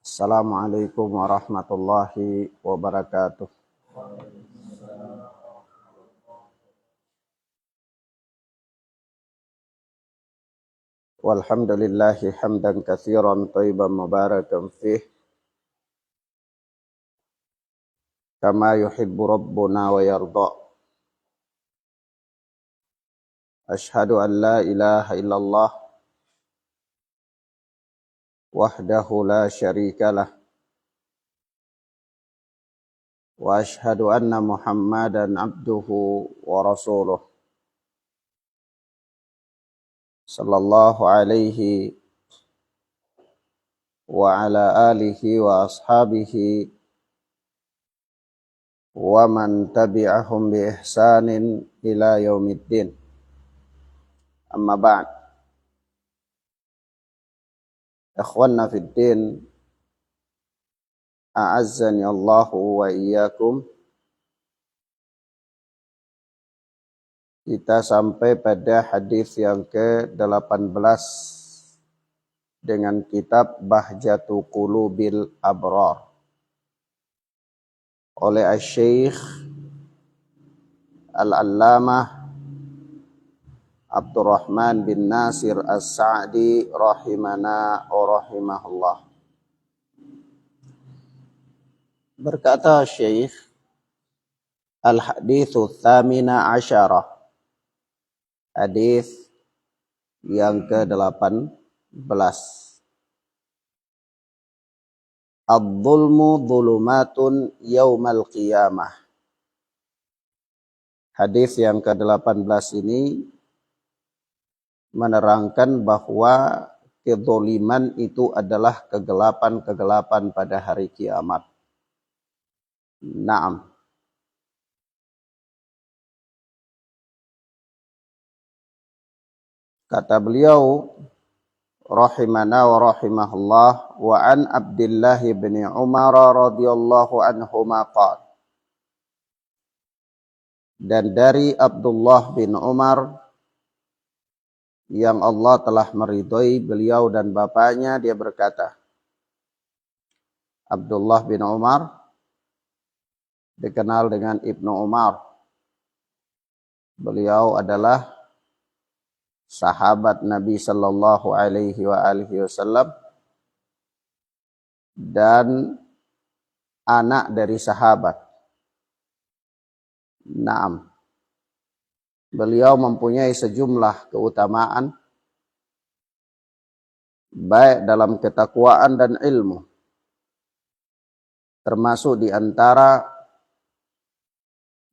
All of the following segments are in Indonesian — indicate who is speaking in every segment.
Speaker 1: Assalamualaikum warahmatullahi wabarakatuh. Walhamdulillahi hamdan katsiran thayyiban mubarakan fih kama yuhibbu rabbuna wa yarda. Ashhadu an la ilaha illallah wahdahu la syarika lah wa ashhadu anna Muhammadan abduhu wa rasuluh sallallahu alaihi wa ala alihi wa ashabihi wa man tabi'ahum bi ihsanin ila yaumiddin. Amma ba'd. Ikhwanna fid din, a'azzani Allahu wa iyyakum. Kita sampai pada hadis yang ke-18 dengan kitab Bahjatu Qulubil Abrar oleh Asy-Syaikh Al-Allamah Abdurrahman bin Nasir As-Sa'di rahimana wa rahimahullah. Berkata Syekh, Al-Hadithu Thamina Asyarah, hadis yang ke-18. Adz-dzulmu dzulumatun yaumal qiyamah. Hadis yang ke-18 ini menerangkan bahwa kezaliman itu adalah kegelapan-kegelapan pada hari kiamat. Naam. Kata beliau rahimana wa rahimahullah, wa an Abdullah bin Umar radhiyallahu anhuma qala, dan dari Abdullah bin Umar yang Allah telah meridhai beliau dan bapaknya, dia berkata, Abdullah bin Umar dikenal dengan Ibnu Umar. Beliau adalah sahabat Nabi sallallahu alaihi wa alihi wasallam dan anak dari sahabat. Naam. Beliau mempunyai sejumlah keutamaan baik dalam ketakwaan dan ilmu. Termasuk di antara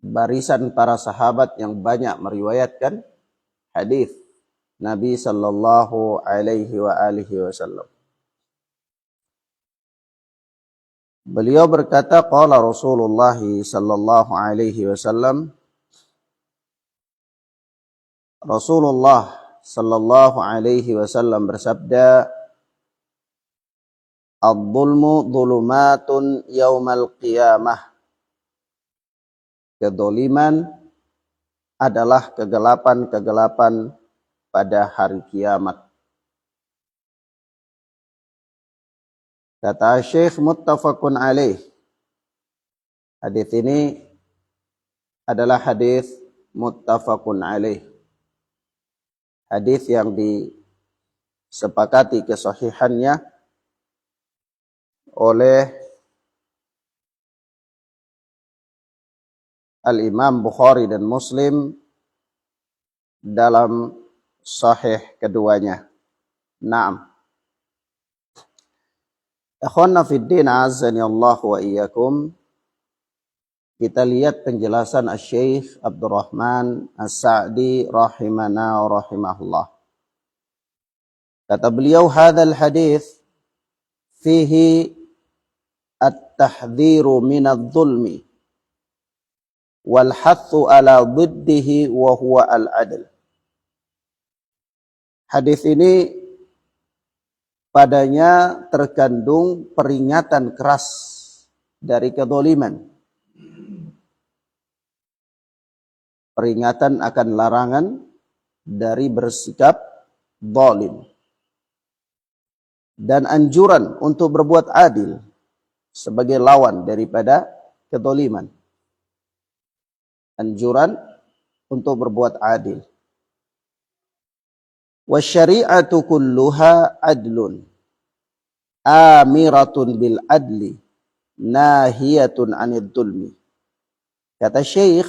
Speaker 1: barisan para sahabat yang banyak meriwayatkan hadis Nabi sallallahu alaihi wa alihi wasallam. Beliau berkata, qala Rasulullah sallallahu alaihi wasallam, Rasulullah sallallahu alaihi wasallam bersabda, adz-dzulmu dzulumatun yaumal qiyamah. Kedzaliman adalah kegelapan-kegelapan pada hari kiamat. Kata Syekh, muttafaqun alaih. Hadis ini adalah hadis muttafaqun alaih. Hadis yang disepakati kesahihannya oleh Al-Imam Bukhari dan Muslim dalam sahih keduanya. Naam. Ikhwanna fid din, azani Allah wa iyyakum. Kita lihat penjelasan Asy-Syaikh Abdurrahman As-Sa'di rahimana wa rahimahullah. Kata beliau, hadzal hadits fihi at-tahdhiru minadz-dzulmi wal hathu ala dhiddihi wa huwa al-'adl. Hadis ini padanya terkandung peringatan keras dari kedzaliman. Peringatan akan larangan dari bersikap zalim. dan anjuran untuk berbuat adil sebagai lawan daripada kedoliman. Anjuran untuk berbuat adil. Wasyari'atu kulluha adlun, amiratun bil adli, nahiyatun anid dulmi. Kata Syekh,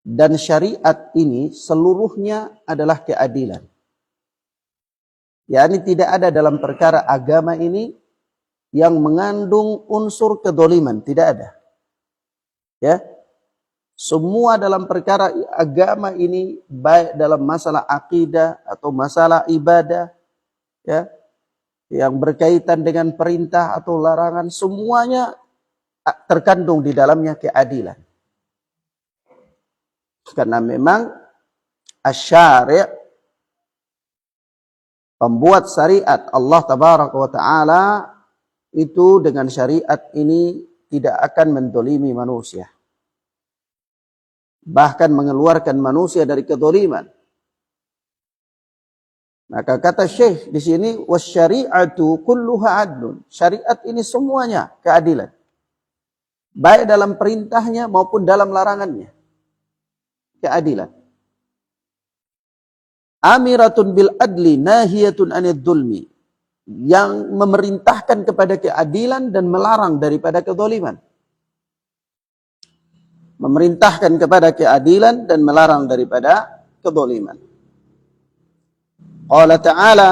Speaker 1: dan syariat ini seluruhnya adalah keadilan. yakni tidak ada dalam perkara agama ini yang mengandung unsur kedoliman, tidak ada. Ya, semua dalam perkara agama ini, baik dalam masalah akidah atau masalah ibadah, ya, yang berkaitan dengan perintah atau larangan, semuanya terkandung di dalamnya keadilan. Karena memang asy-syari', pembuat syariat Allah tabaraka wa ta'ala, itu dengan syariat ini tidak akan mendolimi manusia, bahkan mengeluarkan manusia dari kedoliman. Maka kata Syekh di sini, wasyari'atu kulluha adlun, syariat ini semuanya keadilan, baik dalam perintahnya maupun dalam larangannya, keadilan. Amiratun bil adli, nahiyatun anid dulmi, yang memerintahkan kepada keadilan dan melarang daripada kedoliman. Memerintahkan kepada keadilan dan melarang daripada kedoliman. Qala ta'ala,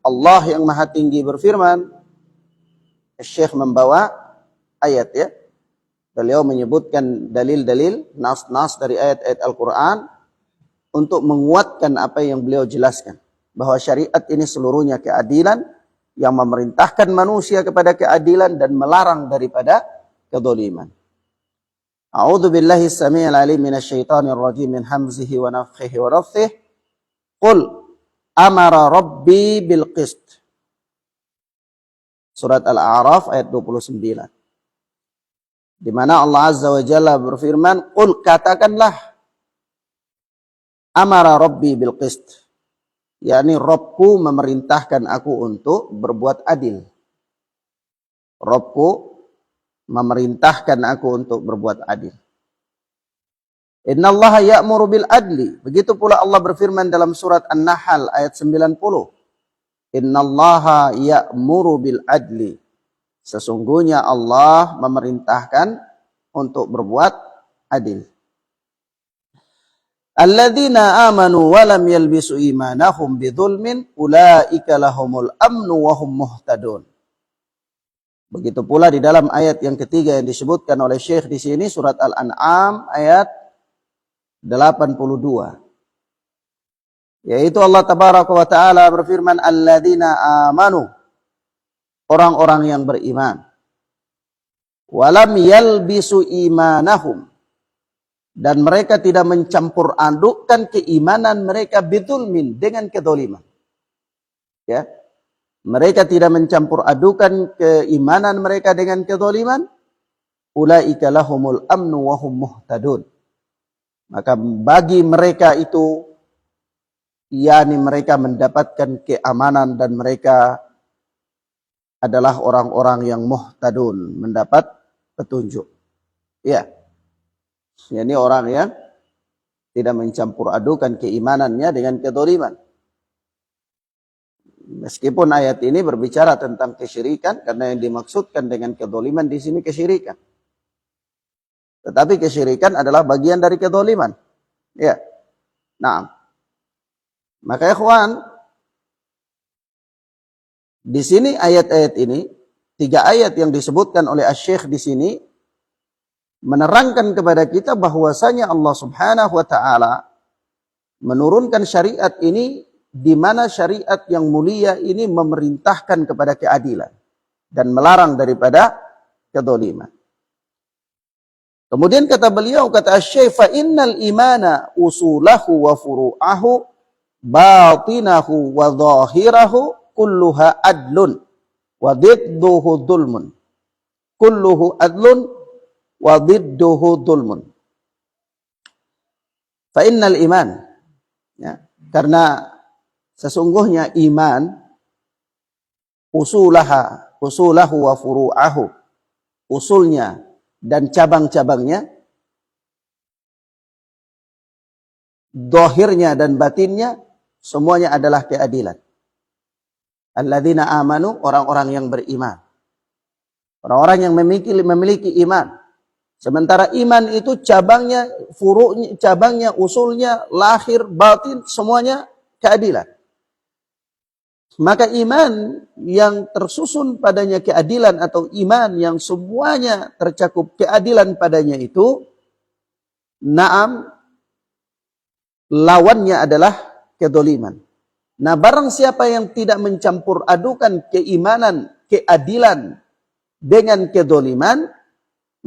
Speaker 1: Allah yang maha tinggi berfirman, Syekh membawa ayat, ya. Beliau menyebutkan dalil-dalil, nas-nas dari ayat-ayat Al-Quran untuk menguatkan apa yang beliau jelaskan. Bahwa syariat ini seluruhnya keadilan, yang memerintahkan manusia kepada keadilan dan melarang daripada kedoliman. A'udzu billahi as-sami'il 'alim minasyaitonir rajim min hamzihi wa nafthihi wa nafthihi. Qul amara rabbi bil qist. Surat Al-A'raf ayat 29. Di mana Allah Azza wa Jalla berfirman, qul, katakanlah, amara rabbi bil qist, yakni Rabbku memerintahkan aku untuk berbuat adil. Rabbku memerintahkan aku untuk berbuat adil. Innallaha ya'muru bil adli. Begitu pula Allah berfirman dalam surat An-Nahl ayat 90. Innallaha ya'muru bil adli. Sesungguhnya Allah memerintahkan untuk berbuat adil. Alladzina amanu wa lam yalbisu imanahum bidzulmin ulaika lahumul amnu wa hum muhtadun. Begitu pula di dalam ayat yang ketiga yang disebutkan oleh Syekh di sini, surat Al-An'am ayat 82. Yaitu Allah tabaraka wa ta'ala berfirman, alladzina amanu, orang-orang yang beriman, walam yalbisu imanahum, dan mereka tidak mencampur adukkan keimanan mereka bidzulmin, dengan kedoliman. Ya, mereka tidak mencampur adukan keimanan mereka dengan kedoliman. Ulaika lahumul amnu wa hum muhtadun. Maka bagi mereka itu, yakni mereka mendapatkan keamanan dan mereka adalah orang-orang yang muhtadun, mendapat petunjuk. Ya, yakni orang yang tidak mencampur adukan keimanannya dengan kedoliman. Meskipun ayat ini berbicara tentang kesyirikan, karena yang dimaksudkan dengan kedoliman di sini kesyirikan. Tetapi kesyirikan adalah bagian dari kedoliman. Ya. Nah, maka ikhwan, di sini ayat-ayat ini, 3 ayat yang disebutkan oleh Asy-Syaikh di sini, menerangkan kepada kita bahwasanya Allah Subhanahu wa ta'ala menurunkan syariat ini, di mana syariat yang mulia ini memerintahkan kepada keadilan dan melarang daripada kedoliman. Kemudian kata beliau, kata Asy-Syaikh, fa innal imana usulahu wa furu'ahu batinahu wa zahirahu kulluha adlun wa didduhu dhulmun. Kulluhu adlun wa didduhu dhulmun. Fa innal iman, ya, karena Sesungguhnya iman, usulahu wa furu'ahu, usulnya dan cabang-cabangnya, dohirnya dan batinnya, semuanya adalah keadilan. Alladzina amanu, orang-orang yang beriman. Orang-orang yang memiliki iman. Sementara iman itu cabangnya, furu'nya, cabangnya, usulnya, lahir, batin, semuanya keadilan. Maka iman yang tersusun padanya keadilan atau iman yang semuanya tercakup keadilan padanya itu, na'am, lawannya adalah kedoliman. Nah, barang siapa yang tidak mencampur adukan keimanan, keadilan dengan kedoliman,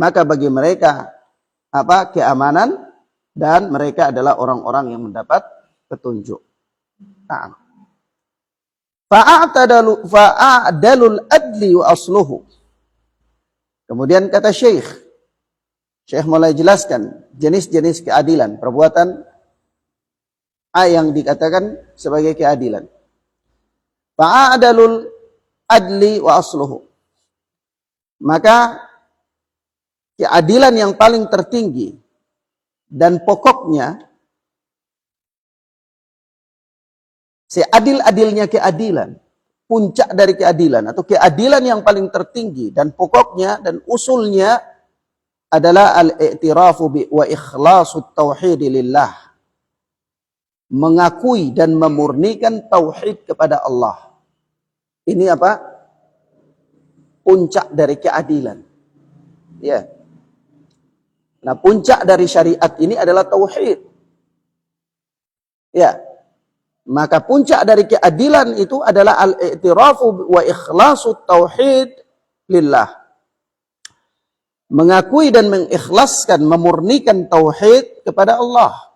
Speaker 1: maka bagi mereka keamanan, dan mereka adalah orang-orang yang mendapat petunjuk. Nah, fa'adalul adli wa asluhu. Kemudian kata Syekh mulai jelaskan jenis-jenis keadilan, perbuatan yang dikatakan sebagai keadilan. Fa'adalul adli wa asluhu. Maka keadilan yang paling tertinggi dan pokoknya, seadil-adilnya keadilan, puncak dari keadilan atau keadilan yang paling tertinggi dan pokoknya dan usulnya adalah al-i'tirafu wa ikhlasu tauhid lillah. Mengakui dan memurnikan tauhid kepada Allah. Ini puncak dari keadilan. Ya. Nah, puncak dari syariat ini adalah tauhid. Ya. Maka puncak dari keadilan itu adalah al-i'tirafu wa ikhlasu tauhid lillah. Mengakui dan mengikhlaskan, memurnikan tauhid kepada Allah.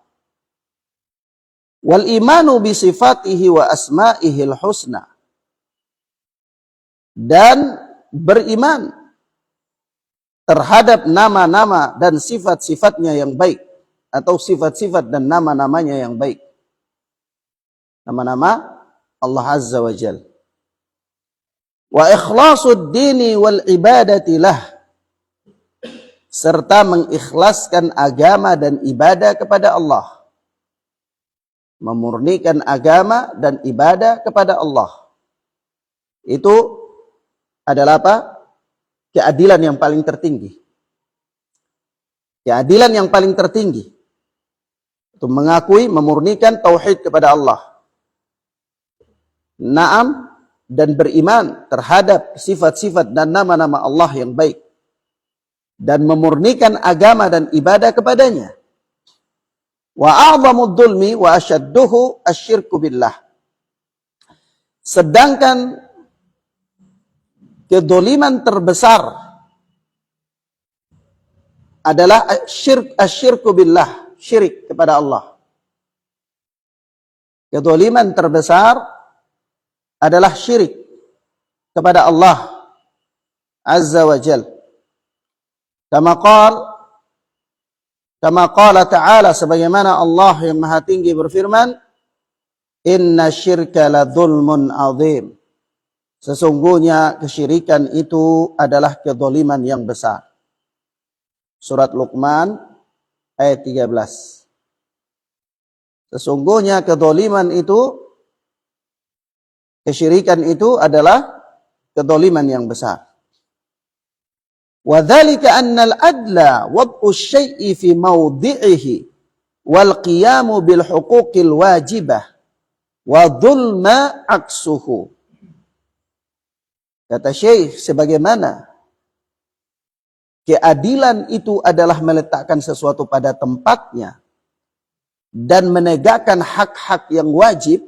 Speaker 1: Wal imanu bi sifatihi wa asma'ihil husna. Dan beriman terhadap nama-nama dan sifat-sifatnya yang baik, atau sifat-sifat dan nama-namanya yang baik. Nama-nama Allah Azza wa Jal. Wa ikhlasul dini wal ibadati lah. Serta mengikhlaskan agama dan ibadah kepada Allah. Memurnikan agama dan ibadah kepada Allah. Itu adalah keadilan yang paling tertinggi. Keadilan yang paling tertinggi. Itu mengakui, memurnikan tauhid kepada Allah. Naam, dan beriman terhadap sifat-sifat dan nama-nama Allah yang baik. Dan memurnikan agama dan ibadah kepadanya. Wa a'zamud dzulmi wa asyadduhu asyirku billah. Sedangkan kedoliman terbesar adalah asyirku billah, syirik kepada Allah. Kedoliman terbesar adalah syirik kepada Allah Azza wa Jal. Kama qala ta'ala, sebagaimana Allah yang maha tinggi berfirman, inna syirka la dzulmun azim. Sesungguhnya kesyirikan itu adalah kedoliman yang besar. Surat Luqman ayat 13. Sesungguhnya kedoliman itu, kesyirikan itu adalah kedoliman yang besar. Wa dzalika anna al-adla wad'u asy-syai'i fi mawdi'ihi wal qiyamu bil huquqil wajibah wa dzulma aksuhu. Kata Syekh, sebagaimana keadilan itu adalah meletakkan sesuatu pada tempatnya dan menegakkan hak-hak yang wajib,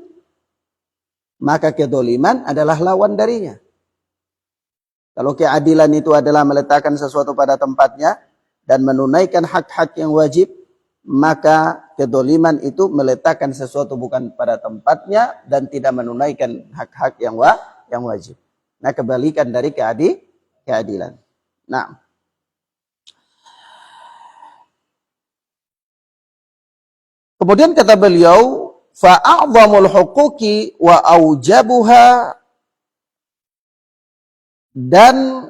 Speaker 1: maka kedoliman adalah lawan darinya. Kalau keadilan itu adalah meletakkan sesuatu pada tempatnya dan menunaikan hak-hak yang wajib, maka kedoliman itu meletakkan sesuatu bukan pada tempatnya dan tidak menunaikan hak-hak yang wajib. Nah, kebalikan dari keadilan. Nah, kemudian kata beliau, fa'a'zamul huquqi wa aujabuha, dan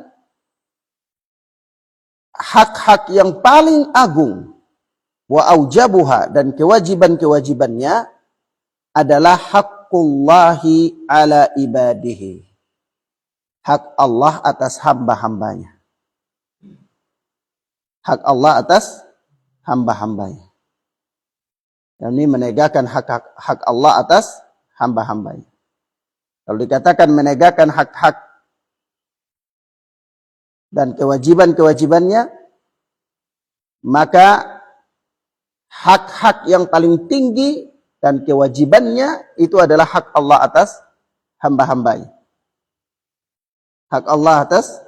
Speaker 1: hak-hak yang paling agung, wa aujabuha, dan kewajiban-kewajibannya adalah haqqullahi ala ibadihi, hak Allah atas hamba-hambanya. Hak Allah atas hamba-hambanya. Dan ini menegakkan hak Allah atas hamba-hambanya. Kalau dikatakan menegakkan hak-hak dan kewajiban-kewajibannya, maka hak-hak yang paling tinggi dan kewajibannya itu adalah hak Allah atas hamba-hambanya. Hak Allah atas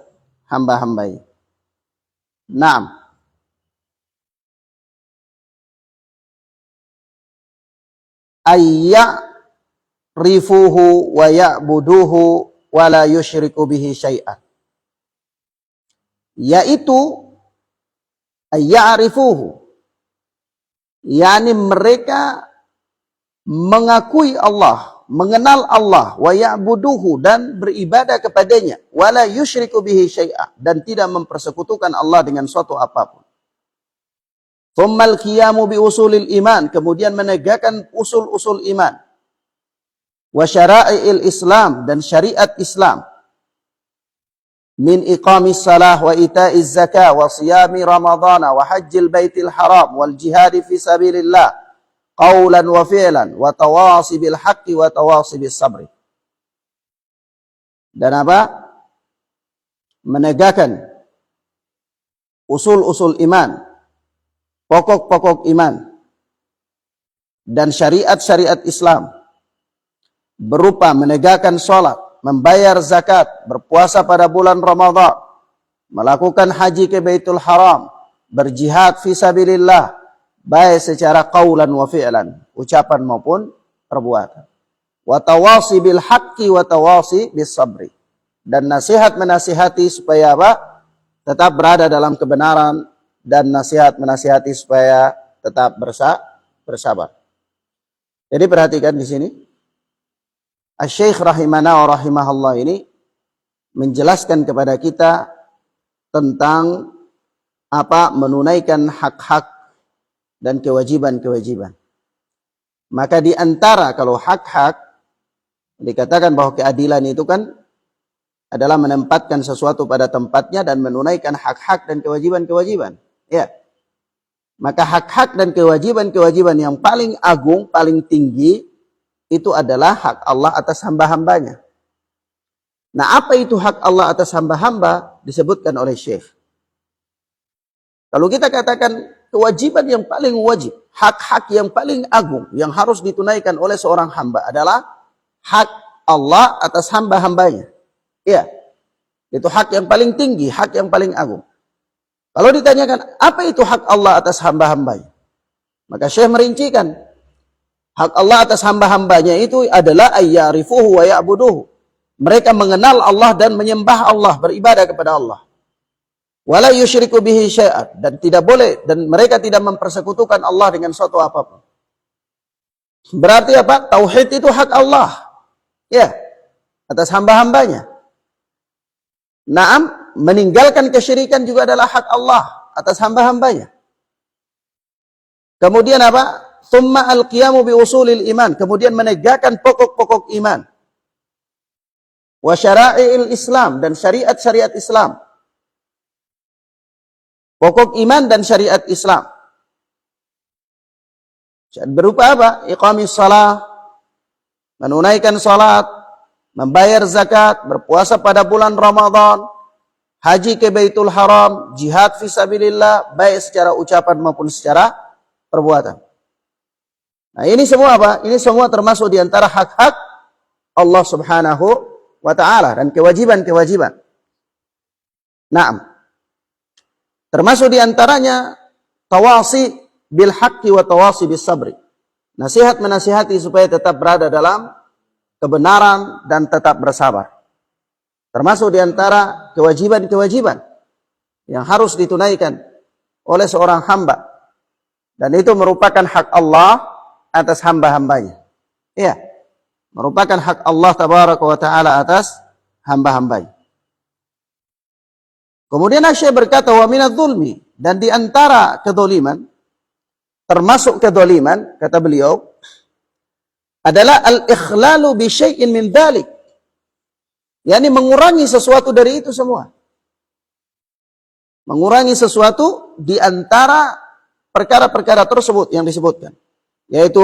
Speaker 1: hamba-hambanya. Naam. Ayya'rifuhu wa ya'buduhu wa la yusyriku bihi syai'an. Yaitu ayya'rifuhu, yakni mereka mengakui Allah, mengenal Allah, wa ya'buduhu, dan beribadah kepadanya, wa la yusyriku bihi syai'an, dan tidak mempersekutukan Allah dengan suatu apapun. Thummal qiyamu bi usulil iman, kemudian menegakkan usul-usul iman. Wa syara'i'il Islam, dan syariat Islam. Min iqamis salah wa ita'iz zakah wa siyami ramadhana wa hajjil baitil haram wal jihadi fi sabilillah qawlan wa fi'lan wa tawasi bil haqqi wa tawasi bis sabri. Dan apa? Menegakkan usul-usul iman, pokok-pokok iman, dan syariat-syariat Islam, berupa menegakkan sholat, membayar zakat, berpuasa pada bulan Ramadan, melakukan haji ke Baitul Haram, berjihad fi sabilillah, baik secara qaulan wa fi'lan, ucapan maupun perbuatan. Wa tawasi bil haqqi wa tawasi bis sabri, dan nasihat menasihati supaya apa? Tetap berada dalam kebenaran, dan nasihat menasihati supaya tetap bersabar. Jadi perhatikan di sini, Asy-Syaikh rahimana wa rahimahullah ini menjelaskan kepada kita tentang apa menunaikan hak-hak dan kewajiban-kewajiban. Maka di antara kalau hak-hak dikatakan bahwa keadilan itu kan adalah menempatkan sesuatu pada tempatnya dan menunaikan hak-hak dan kewajiban-kewajiban. Ya. Maka hak-hak dan kewajiban-kewajiban yang paling agung, paling tinggi, itu adalah hak Allah atas hamba-hambanya. Nah, apa itu hak Allah atas hamba-hamba? Disebutkan oleh Syekh. Kalau kita katakan kewajiban yang paling wajib, hak-hak yang paling agung, yang harus ditunaikan oleh seorang hamba adalah hak Allah atas hamba-hambanya. Ya, itu hak yang paling tinggi, hak yang paling agung. Kalau ditanyakan, apa itu hak Allah atas hamba-hambanya? Maka Syekh merincikan, hak Allah atas hamba-hambanya itu adalah ayya'rifuhu wa ya'buduhu. Mereka mengenal Allah dan menyembah Allah, beribadah kepada Allah. Wala yusyriku bihi syai'an, dan tidak boleh, dan mereka tidak mempersekutukan Allah dengan suatu apapun. Berarti apa? Tauhid itu hak Allah. Ya, atas hamba-hambanya. Naam, meninggalkan kesyirikan juga adalah hak Allah atas hamba-hambanya. Kemudian apa? Tsumma al-qiyamu bi usulil iman, kemudian menegakkan pokok-pokok iman. Wa syara'i'il Islam, dan syariat-syariat Islam. Pokok iman dan syariat Islam. Berupa apa? Iqamis salah, menunaikan salat, membayar zakat, berpuasa pada bulan Ramadan, haji ke Baitul Haram, jihad fi sabilillah, baik secara ucapan maupun secara perbuatan. Nah, ini semua apa? Ini semua termasuk di antara hak-hak Allah Subhanahu wa ta'ala dan kewajiban-kewajiban. Naam. Termasuk di antaranya tawasi bil haqqi wa tawasi bis sabri. Nasihat menasihati supaya tetap berada dalam kebenaran dan tetap bersabar. Termasuk di antara kewajiban-kewajiban yang harus ditunaikan oleh seorang hamba. Dan itu merupakan hak Allah atas hamba-hambanya. Ya, merupakan hak Allah tabaraka wa taala atas hamba-hambanya. Kemudian Syekh berkata, wa minadz zulmi, dan di antara kedoliman, termasuk kedoliman, kata beliau, adalah al-ikhlalu bi syai'in min dzalik. yakni mengurangi sesuatu dari itu semua. Mengurangi sesuatu di antara perkara-perkara tersebut yang disebutkan, yaitu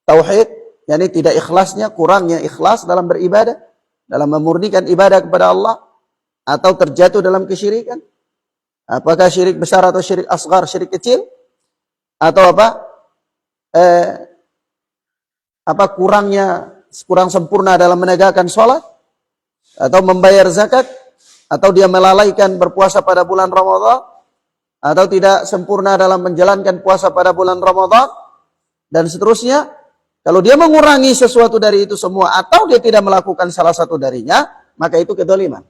Speaker 1: tauhid, yakni tidak ikhlasnya, kurangnya ikhlas dalam beribadah, dalam memurnikan ibadah kepada Allah, atau terjatuh dalam kesyirikan. Apakah syirik besar atau syirik asghar, syirik kecil, atau kurang sempurna dalam menegakkan sholat, atau membayar zakat, atau dia melalaikan berpuasa pada bulan Ramadan, atau tidak sempurna dalam menjalankan puasa pada bulan Ramadan, dan seterusnya. Kalau dia mengurangi sesuatu dari itu semua, atau dia tidak melakukan salah satu darinya, maka itu kedzaliman.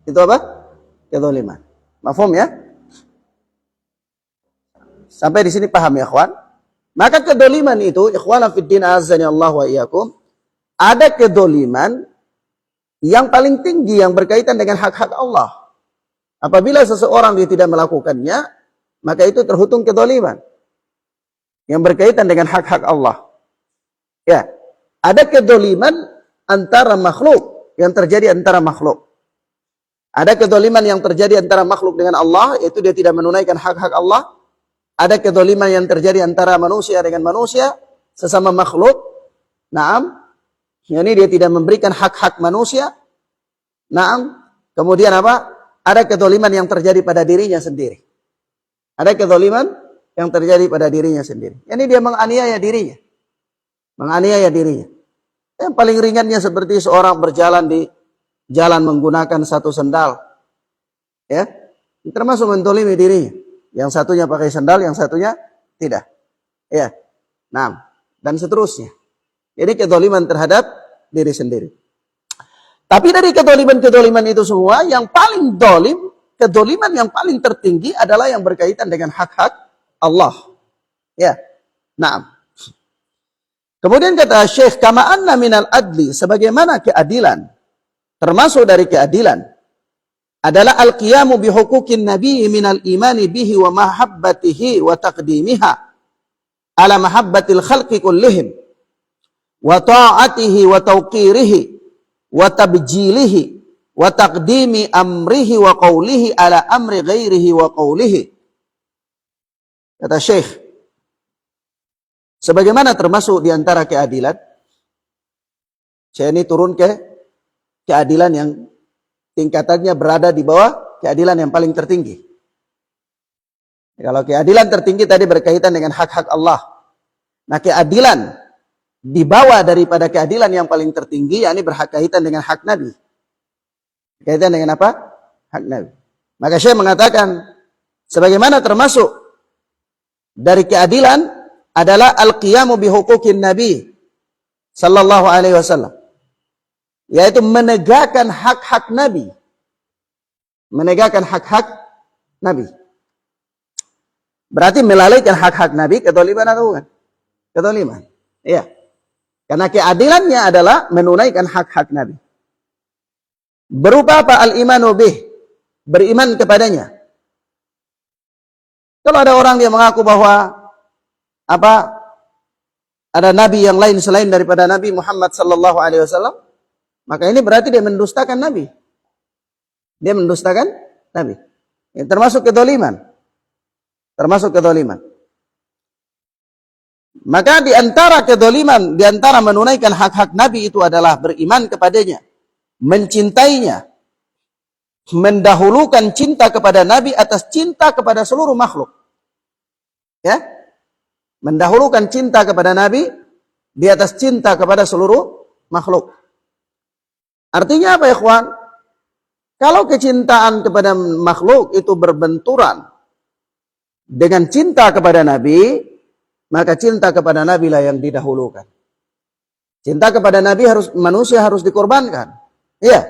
Speaker 1: Itu apa? Kedzaliman. Mafhum ya? Sampai di sini paham ya, ikhwan? Maka kedzaliman itu, ikhwana fiddin azani Allah wa iyyakum, ada kedzaliman yang paling tinggi yang berkaitan dengan hak-hak Allah. Apabila seseorang dia tidak melakukannya, maka itu terhitung kedzaliman yang berkaitan dengan hak-hak Allah. Ya, ada kedzaliman antara makhluk yang terjadi antara makhluk. Ada kedzaliman yang terjadi antara makhluk dengan Allah, yaitu dia tidak menunaikan hak-hak Allah. Ada kedzaliman yang terjadi antara manusia dengan manusia, sesama makhluk. Naam, yakni dia tidak memberikan hak-hak manusia. Naam, kemudian apa? Ada kedzaliman yang terjadi pada dirinya sendiri. Ada kedzaliman yang terjadi pada dirinya sendiri. Yakni dia menganiaya dirinya. Menganiaya dirinya. Yang paling ringannya seperti seorang berjalan di jalan menggunakan satu sendal. Ya, termasuk mendolimi dirinya. Yang satunya pakai sendal, yang satunya tidak. Ya, nah, dan seterusnya. Jadi kedzaliman terhadap diri sendiri. Tapi dari kedzaliman-kedzaliman itu semua, yang paling dolim, kedzaliman yang paling tertinggi adalah yang berkaitan dengan hak-hak Allah. Ya, nah. Kemudian kata Syekh, kama anna minal adli, sebagaimana keadilan, termasuk dari keadilan, adalah al-qiyamu bihuquqin nabi minal imani bihi wa mahabbatihi wa taqdimiha ala mahabbatil khalqi kullihim wa ta'atihi wa tawqirihi wa tabjilihi wa taqdimi amrihi wa qawlihi ala amri ghairihi wa qawlihi. Kata Syekh, sebagaimana termasuk di antara keadilan, saya ini turun ke keadilan yang tingkatannya berada di bawah keadilan yang paling tertinggi. Kalau keadilan tertinggi tadi berkaitan dengan hak-hak Allah. Nah, keadilan di bawah daripada keadilan yang paling tertinggi, yakni berkaitan dengan hak Nabi. Berkaitan dengan apa? Hak Nabi. Maka Syekh mengatakan, sebagaimana termasuk dari keadilan adalah al-qiyamu bihuquqin Nabi sallallahu alaihi wasallam, yaitu menegakkan hak-hak Nabi. Menegakkan hak-hak Nabi. Berarti melalaikan hak-hak Nabi, kedzaliman atau bukan? Kedzaliman. Iya. Karena keadilannya adalah menunaikan hak-hak Nabi. Berupa apa? Al-imanu bih. Beriman kepadanya. Kalau ada orang dia mengaku bahwa ada nabi yang lain selain daripada Nabi Muhammad sallallahu alaihi wasallam, maka ini berarti dia mendustakan Nabi. Dia mendustakan Nabi. Ini termasuk kedzaliman. Termasuk kedzaliman. Maka di antara kedzaliman, di antara menunaikan hak-hak Nabi itu adalah beriman kepadanya, mencintainya, mendahulukan cinta kepada Nabi atas cinta kepada seluruh makhluk. Ya? Mendahulukan cinta kepada Nabi di atas cinta kepada seluruh makhluk. Artinya apa, ikhwan? Kalau kecintaan kepada makhluk itu berbenturan dengan cinta kepada Nabi, maka cinta kepada Nabi lah yang didahulukan. Cinta kepada Nabi manusia harus dikorbankan. Iya.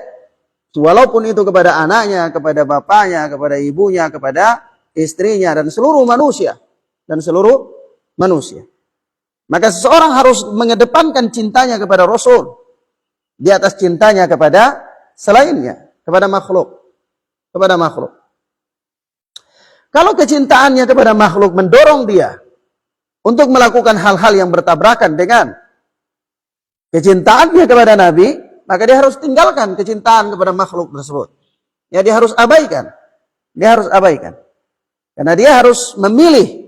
Speaker 1: Walaupun itu kepada anaknya, kepada bapaknya, kepada ibunya, kepada istrinya, dan seluruh manusia. Dan seluruh manusia. Maka seseorang harus mengedepankan cintanya kepada Rasul di atas cintanya kepada selainnya, kepada makhluk. Kepada makhluk. Kalau kecintaannya kepada makhluk mendorong dia untuk melakukan hal-hal yang bertabrakan dengan kecintaannya kepada Nabi, maka dia harus tinggalkan kecintaan kepada makhluk tersebut. Ya, dia harus abaikan. Dia harus abaikan. Karena dia harus memilih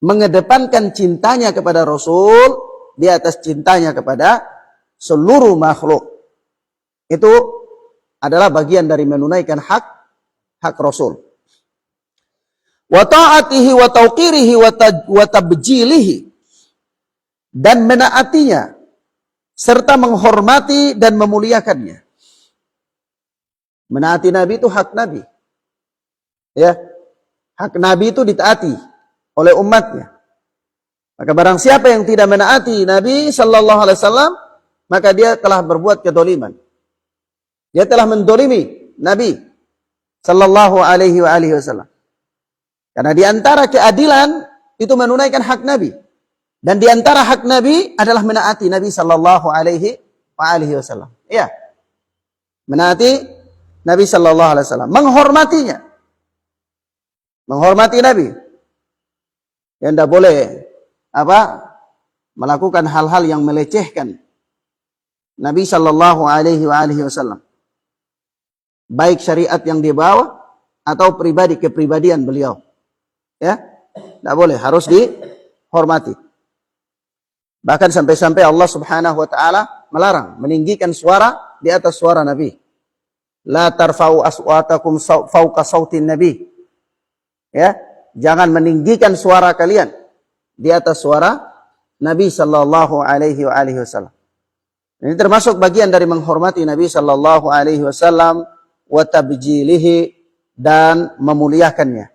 Speaker 1: mengedepankan cintanya kepada Rasul di atas cintanya kepada seluruh makhluk. Itu adalah bagian dari menunaikan hak Rasul. Wa ta'atihi wa tauqirihi wa tabjilihi, dan menaatinya serta menghormati dan memuliakannya. Menaati Nabi itu hak Nabi. Ya. Hak Nabi itu ditaati oleh umatnya. Maka barang siapa yang tidak menaati Nabi sallallahu alaihi wasallam, maka dia telah berbuat kedoliman. Dia telah mendolimi Nabi sallallahu alaihi wasallam. Karena di antara keadilan itu menunaikan hak Nabi. Dan di antara hak Nabi adalah menaati Nabi sallallahu alaihi wasallam. Ya. Menaati Nabi sallallahu alaihi wasallam, menghormatinya. Menghormati Nabi. Yang tidak boleh melakukan hal-hal yang melecehkan Nabi sallallahu alaihi wasallam. Baik syariat yang dibawa atau pribadi kepribadian beliau. Ya, tidak boleh, harus dihormati. Bahkan sampai-sampai Allah Subhanahu wa taala melarang meninggikan suara di atas suara Nabi. La tarfa'u aswatakum fawqa sautin Nabi. Ya, jangan meninggikan suara kalian di atas suara Nabi sallallahu alaihi wasallam. Ini termasuk bagian dari menghormati Nabi sallallahu alaihi wasallam wa tabjilihi, dan memuliakannya.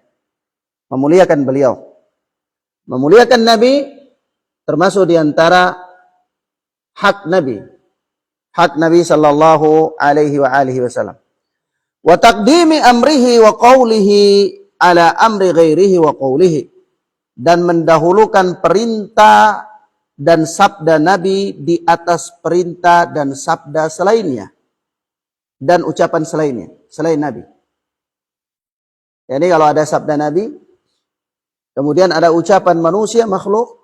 Speaker 1: Memuliakan beliau. Memuliakan Nabi termasuk di antara hak Nabi. Hak Nabi sallallahu alaihi wasallam. Wa taqdimi amrihi wa qawlihi ala amri ghairihi wa qawlihi, dan mendahulukan perintah dan sabda Nabi di atas perintah dan sabda selainnya dan ucapan selainnya, selain Nabi. Jadi kalau ada sabda Nabi, kemudian ada ucapan manusia, makhluk,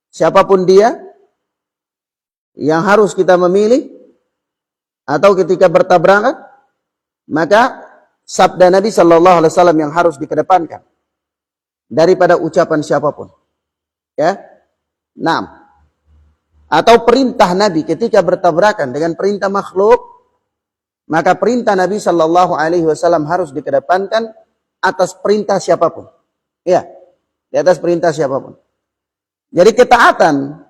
Speaker 1: siapapun dia, yang harus kita memilih, atau ketika bertabrakan, maka sabda Nabi sallallahu alaihi wasallam yang harus dikedepankan daripada ucapan siapapun. Ya. 6. Atau perintah Nabi ketika bertabrakan dengan perintah makhluk, maka perintah Nabi sallallahu alaihi wasallam harus dikedepankan atas perintah siapapun. Ya, di atas perintah siapapun. Jadi ketaatan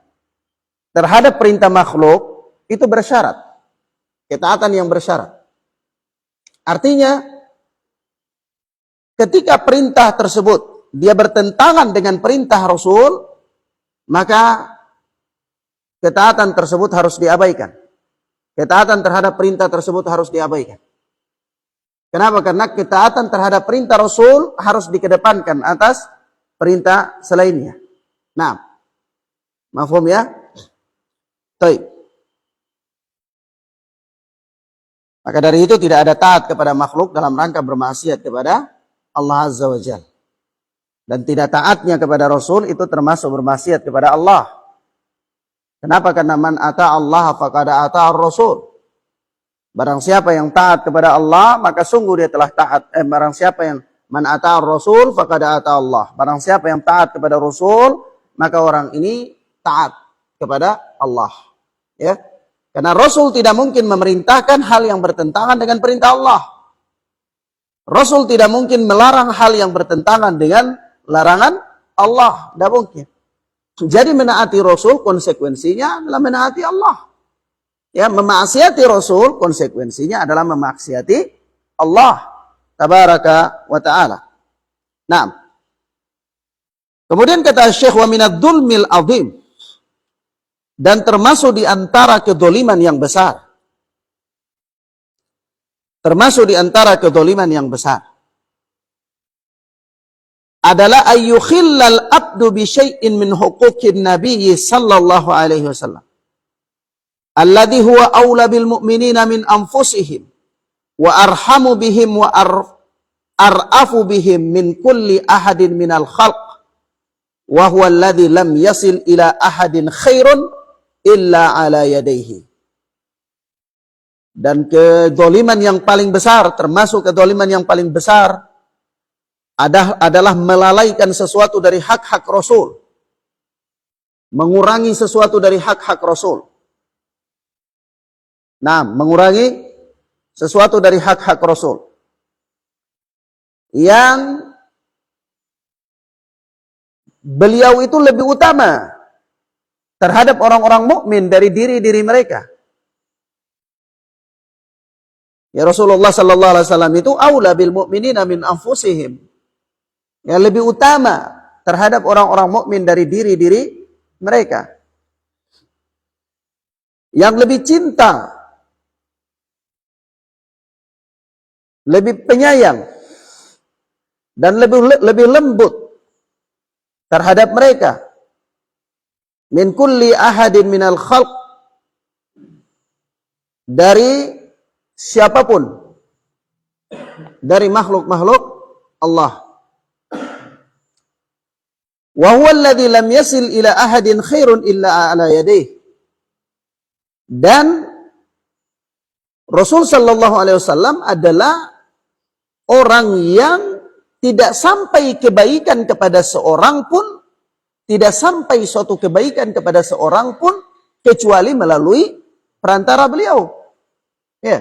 Speaker 1: terhadap perintah makhluk itu bersyarat. Ketaatan yang bersyarat. Artinya, ketika perintah tersebut dia bertentangan dengan perintah Rasul, maka ketaatan tersebut harus diabaikan. Ketaatan terhadap perintah tersebut harus diabaikan. Kenapa? Karena ketaatan terhadap perintah Rasul harus dikedepankan atas perintah selainnya. Nah, mafhum ya? Baik. Maka dari itu tidak ada taat kepada makhluk dalam rangka bermaksiat kepada Allah Azza wa Jalla. Dan tidak taatnya kepada Rasul itu termasuk bermaksiat kepada Allah. Kenapa? Karena man ata Allah faqad ata ar-Rasul. Barang siapa yang taat kepada Allah, maka sungguh dia telah taat. Barang siapa yang man ata ar-Rasul faqad ata Allah. Barang siapa yang taat kepada Rasul, maka orang ini taat kepada Allah. Ya. Karena Rasul tidak mungkin memerintahkan hal yang bertentangan dengan perintah Allah. Rasul tidak mungkin melarang hal yang bertentangan dengan larangan Allah. Tidak mungkin. Jadi menaati Rasul konsekuensinya adalah menaati Allah. Ya, memaksiati Rasul konsekuensinya adalah memaksiati Allah tabaraka wa ta'ala. Nah, kemudian kata Syekh, wa minad dzulmil azim, dan termasuk di antara kedoliman yang besar. Termasuk di antara kedoliman yang besar. adalah ayyukhillal abdu bi syai'in min huquqin nabiyyi sallallahu alaihi wasallam alladhi huwa aula bil mu'minina min anfusihim wa arhamu bihim wa ar'afu bihim min kulli ahadin minal khalq wa huwa alladhi lam yasil ila ahadin khairun illa ala yadayhi. Dan kedzaliman yang paling besar, termasuk kedzaliman yang paling besar adalah melalaikan sesuatu dari hak-hak Rasul, mengurangi sesuatu dari hak-hak Rasul. Nah, mengurangi sesuatu dari hak-hak Rasul yang beliau itu lebih utama terhadap orang-orang mukmin dari diri-diri mereka. Ya, Rasulullah sallallahu alaihi wasallam itu aula bil mu'minina min anfusihim. Yang lebih utama terhadap orang-orang mukmin dari diri-diri mereka. Yang lebih cinta, lebih penyayang, dan lebih lembut terhadap mereka. Min kulli ahadin minal khalq, dari siapapun, dari makhluk-makhluk Allah. Wa huwa alladhi lam yasil ila ahadin khairun illa ala yadayhi. Dan Rasul sallallahu alaihi wasallam adalah orang yang tidak sampai kebaikan kepada seorang pun, tidak sampai suatu kebaikan kepada seorang pun kecuali melalui perantara beliau. Ya.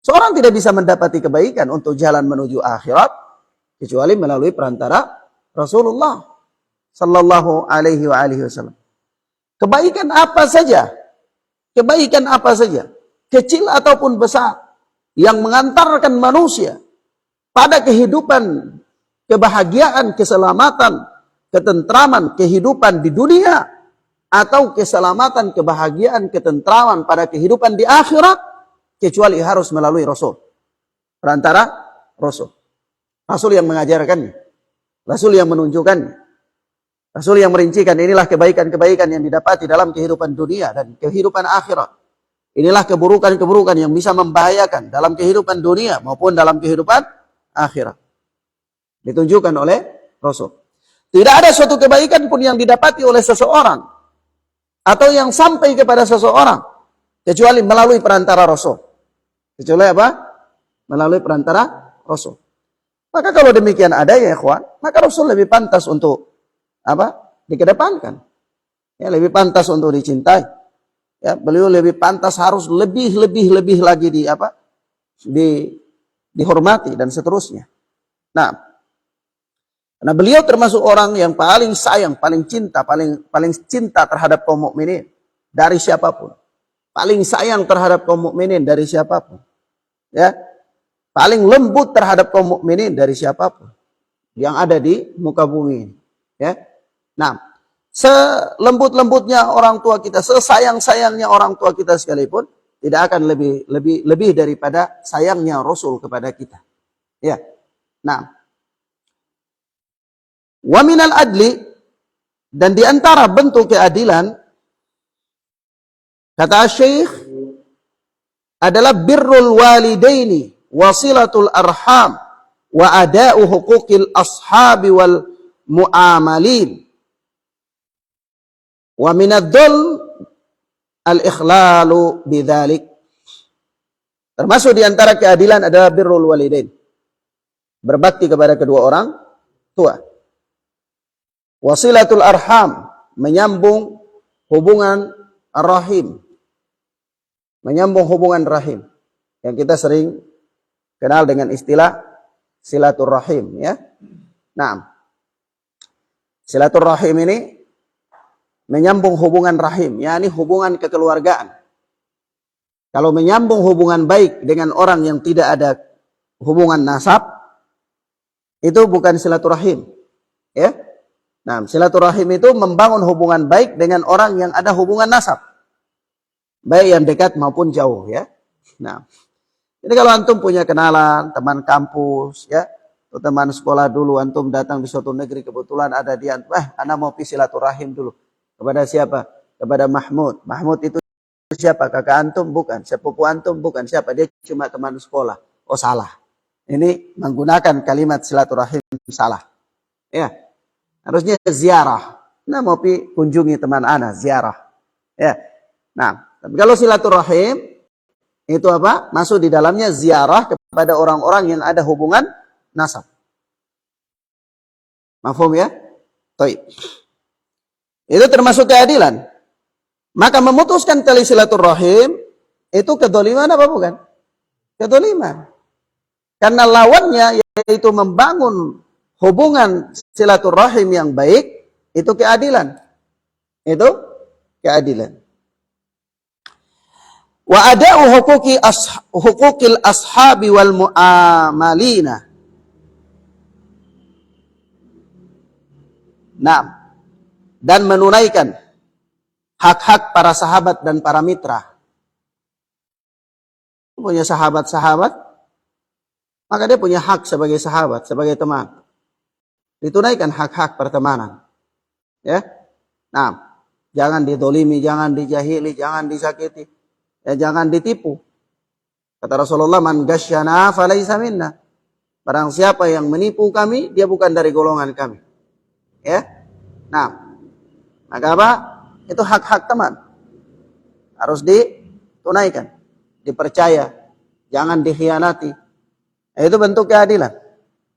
Speaker 1: Seorang tidak bisa mendapati kebaikan untuk jalan menuju akhirat kecuali melalui perantara Rasulullah sallallahu alaihi wasallam. Kebaikan apa saja, kebaikan apa saja, kecil ataupun besar, yang mengantarkan manusia pada kehidupan, kebahagiaan, keselamatan, ketentraman, kehidupan di dunia, atau keselamatan, kebahagiaan, ketentraman pada kehidupan di akhirat, kecuali harus melalui Rasul. Perantara Rasul. Rasul yang mengajarkannya. Rasul yang menunjukkannya. Rasul yang merincikan inilah kebaikan-kebaikan yang didapati dalam kehidupan dunia dan kehidupan akhirat. Inilah keburukan-keburukan yang bisa membahayakan dalam kehidupan dunia maupun dalam kehidupan akhirat. Ditunjukkan oleh Rasul. Tidak ada suatu kebaikan pun yang didapati oleh seseorang atau yang sampai kepada seseorang kecuali melalui perantara Rasul. Kecuali apa? Melalui perantara Rasul. Maka kalau demikian ada ya ikhwan, maka Rasul lebih pantas untuk apa? Dikedepankan. Ya, lebih pantas untuk dicintai. Ya, beliau lebih pantas harus lebih lagi dihormati dan seterusnya. Nah, karena beliau termasuk orang yang paling sayang, paling cinta terhadap kaum mukminin dari siapapun. Paling sayang terhadap kaum mukminin dari siapapun. Ya. Paling lembut terhadap kaum mukminin dari siapapun yang ada di muka bumi ini. Ya. Nah, selembut-lembutnya orang tua kita, sesayang-sayangnya orang tua kita sekalipun, tidak akan lebih daripada sayangnya Rasul kepada kita. Ya. Nah, wa minal adli, dan di antara bentuk keadilan kata Syekh adalah birrul walidaini wasilatul arham wa ada'u huquqil ashabi wal mu'amalin wa minadzul al-ikhlalu bidzalik. Termasuk di antara keadilan adalah birrul walidain, berbakti kepada kedua orang tua. Wasilatul arham, menyambung hubungan rahim. Menyambung hubungan rahim yang kita sering kenal dengan istilah silaturrahim, ya. Nah, silaturrahim ini menyambung hubungan rahim, yakni hubungan kekeluargaan. Kalau menyambung hubungan baik dengan orang yang tidak ada hubungan nasab, itu bukan silaturahim, ya. Nah, silaturahim itu membangun hubungan baik dengan orang yang ada hubungan nasab, baik yang dekat maupun jauh, ya. Nah, jadi kalau antum punya kenalan, teman kampus, ya, teman sekolah dulu, antum datang di suatu negeri, kebetulan ada di antum, anak mau silaturahim dulu. Kepada siapa? Kepada Mahmud. Mahmud itu siapa? Kakak antum? Bukan. Sepupu antum? Bukan. Siapa? Dia cuma teman sekolah. Oh, salah. Ini menggunakan kalimat silaturahim salah. Ya. Harusnya ziarah. Nah, mau kunjungi teman ana, ziarah. Ya. Nah, tapi kalau silaturahim itu apa? Masuk di dalamnya ziarah kepada orang-orang yang ada hubungan nasab. Mafhum ya? Baik. Itu termasuk keadilan. Maka memutuskan tali silaturahim itu kedoliman apa bukan? Kedoliman. Karena lawannya yaitu membangun hubungan silaturahim yang baik, itu keadilan. Itu keadilan. Wa ada'u hukukil ashabi wal mu'amalina. Nah, dan menunaikan hak-hak para sahabat dan para mitra. Punya sahabat-sahabat, maka dia punya hak sebagai sahabat, sebagai teman. Ditunaikan hak-hak pertemanan. Ya. Nah, jangan didolimi, jangan dijahili, jangan disakiti. Ya, jangan ditipu. Kata Rasulullah, man ghasyana falaysa minna. Barang siapa yang menipu kami, dia bukan dari golongan kami. Ya. Nah, maka apa? Itu hak-hak teman. Harus ditunaikan, dipercaya, jangan dikhianati. Itu bentuk keadilan.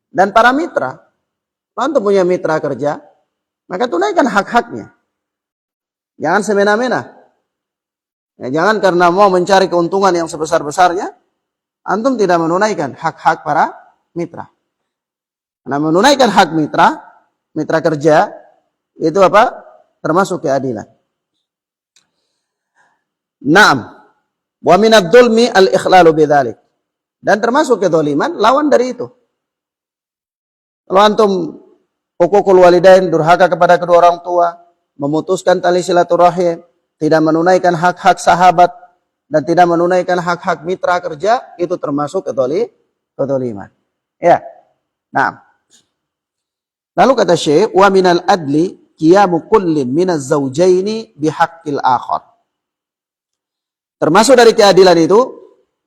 Speaker 1: Dan para mitra, kalau antum punya mitra kerja, maka tunaikan hak-haknya. Jangan semena-mena. Ya, jangan karena mau mencari keuntungan yang sebesar-besarnya, antum tidak menunaikan hak-hak para mitra. Karena menunaikan hak mitra, mitra kerja, itu apa? Termasuk keadilan. Naam. Wa minadz dzulmi al-ikhlalu bidzalik. Dan termasuk kedzaliman lawan dari itu. Kalau antum hukukul walidain, durhaka kepada kedua orang tua, memutuskan tali silaturahim, tidak menunaikan hak-hak sahabat dan tidak menunaikan hak-hak mitra kerja, itu termasuk kedzaliman. Ya. Nah. Lalu kata Syekh, wa minal adli qiyamu kullin minaz zawjaini bihaqqil akhar. Termasuk dari keadilan itu,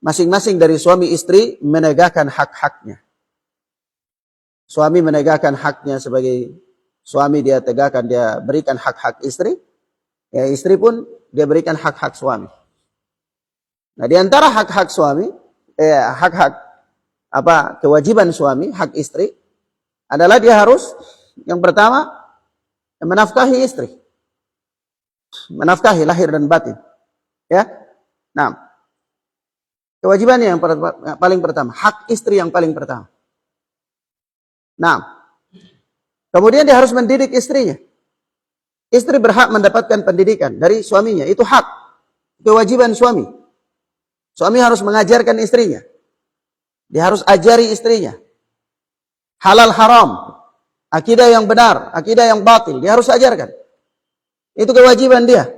Speaker 1: masing-masing dari suami istri menegakkan hak-haknya. Suami menegakkan haknya sebagai suami, dia tegakkan, dia berikan hak-hak istri. Ya, istri pun dia berikan hak-hak suami. Nah, di antara hak-hak suami, hak-hak kewajiban suami, hak istri adalah dia harus yang pertama menafkahi istri. Menafkahi lahir dan batin. Ya. Nah, kewajibannya yang paling pertama, hak istri yang paling pertama. Nah, kemudian dia harus mendidik istrinya. Istri berhak mendapatkan pendidikan dari suaminya. Itu hak, kewajiban suami. Suami harus mengajarkan istrinya. Dia harus ajari istrinya. Halal haram, akidah yang benar, akidah yang batil, dia harus ajarkan. Itu kewajiban dia.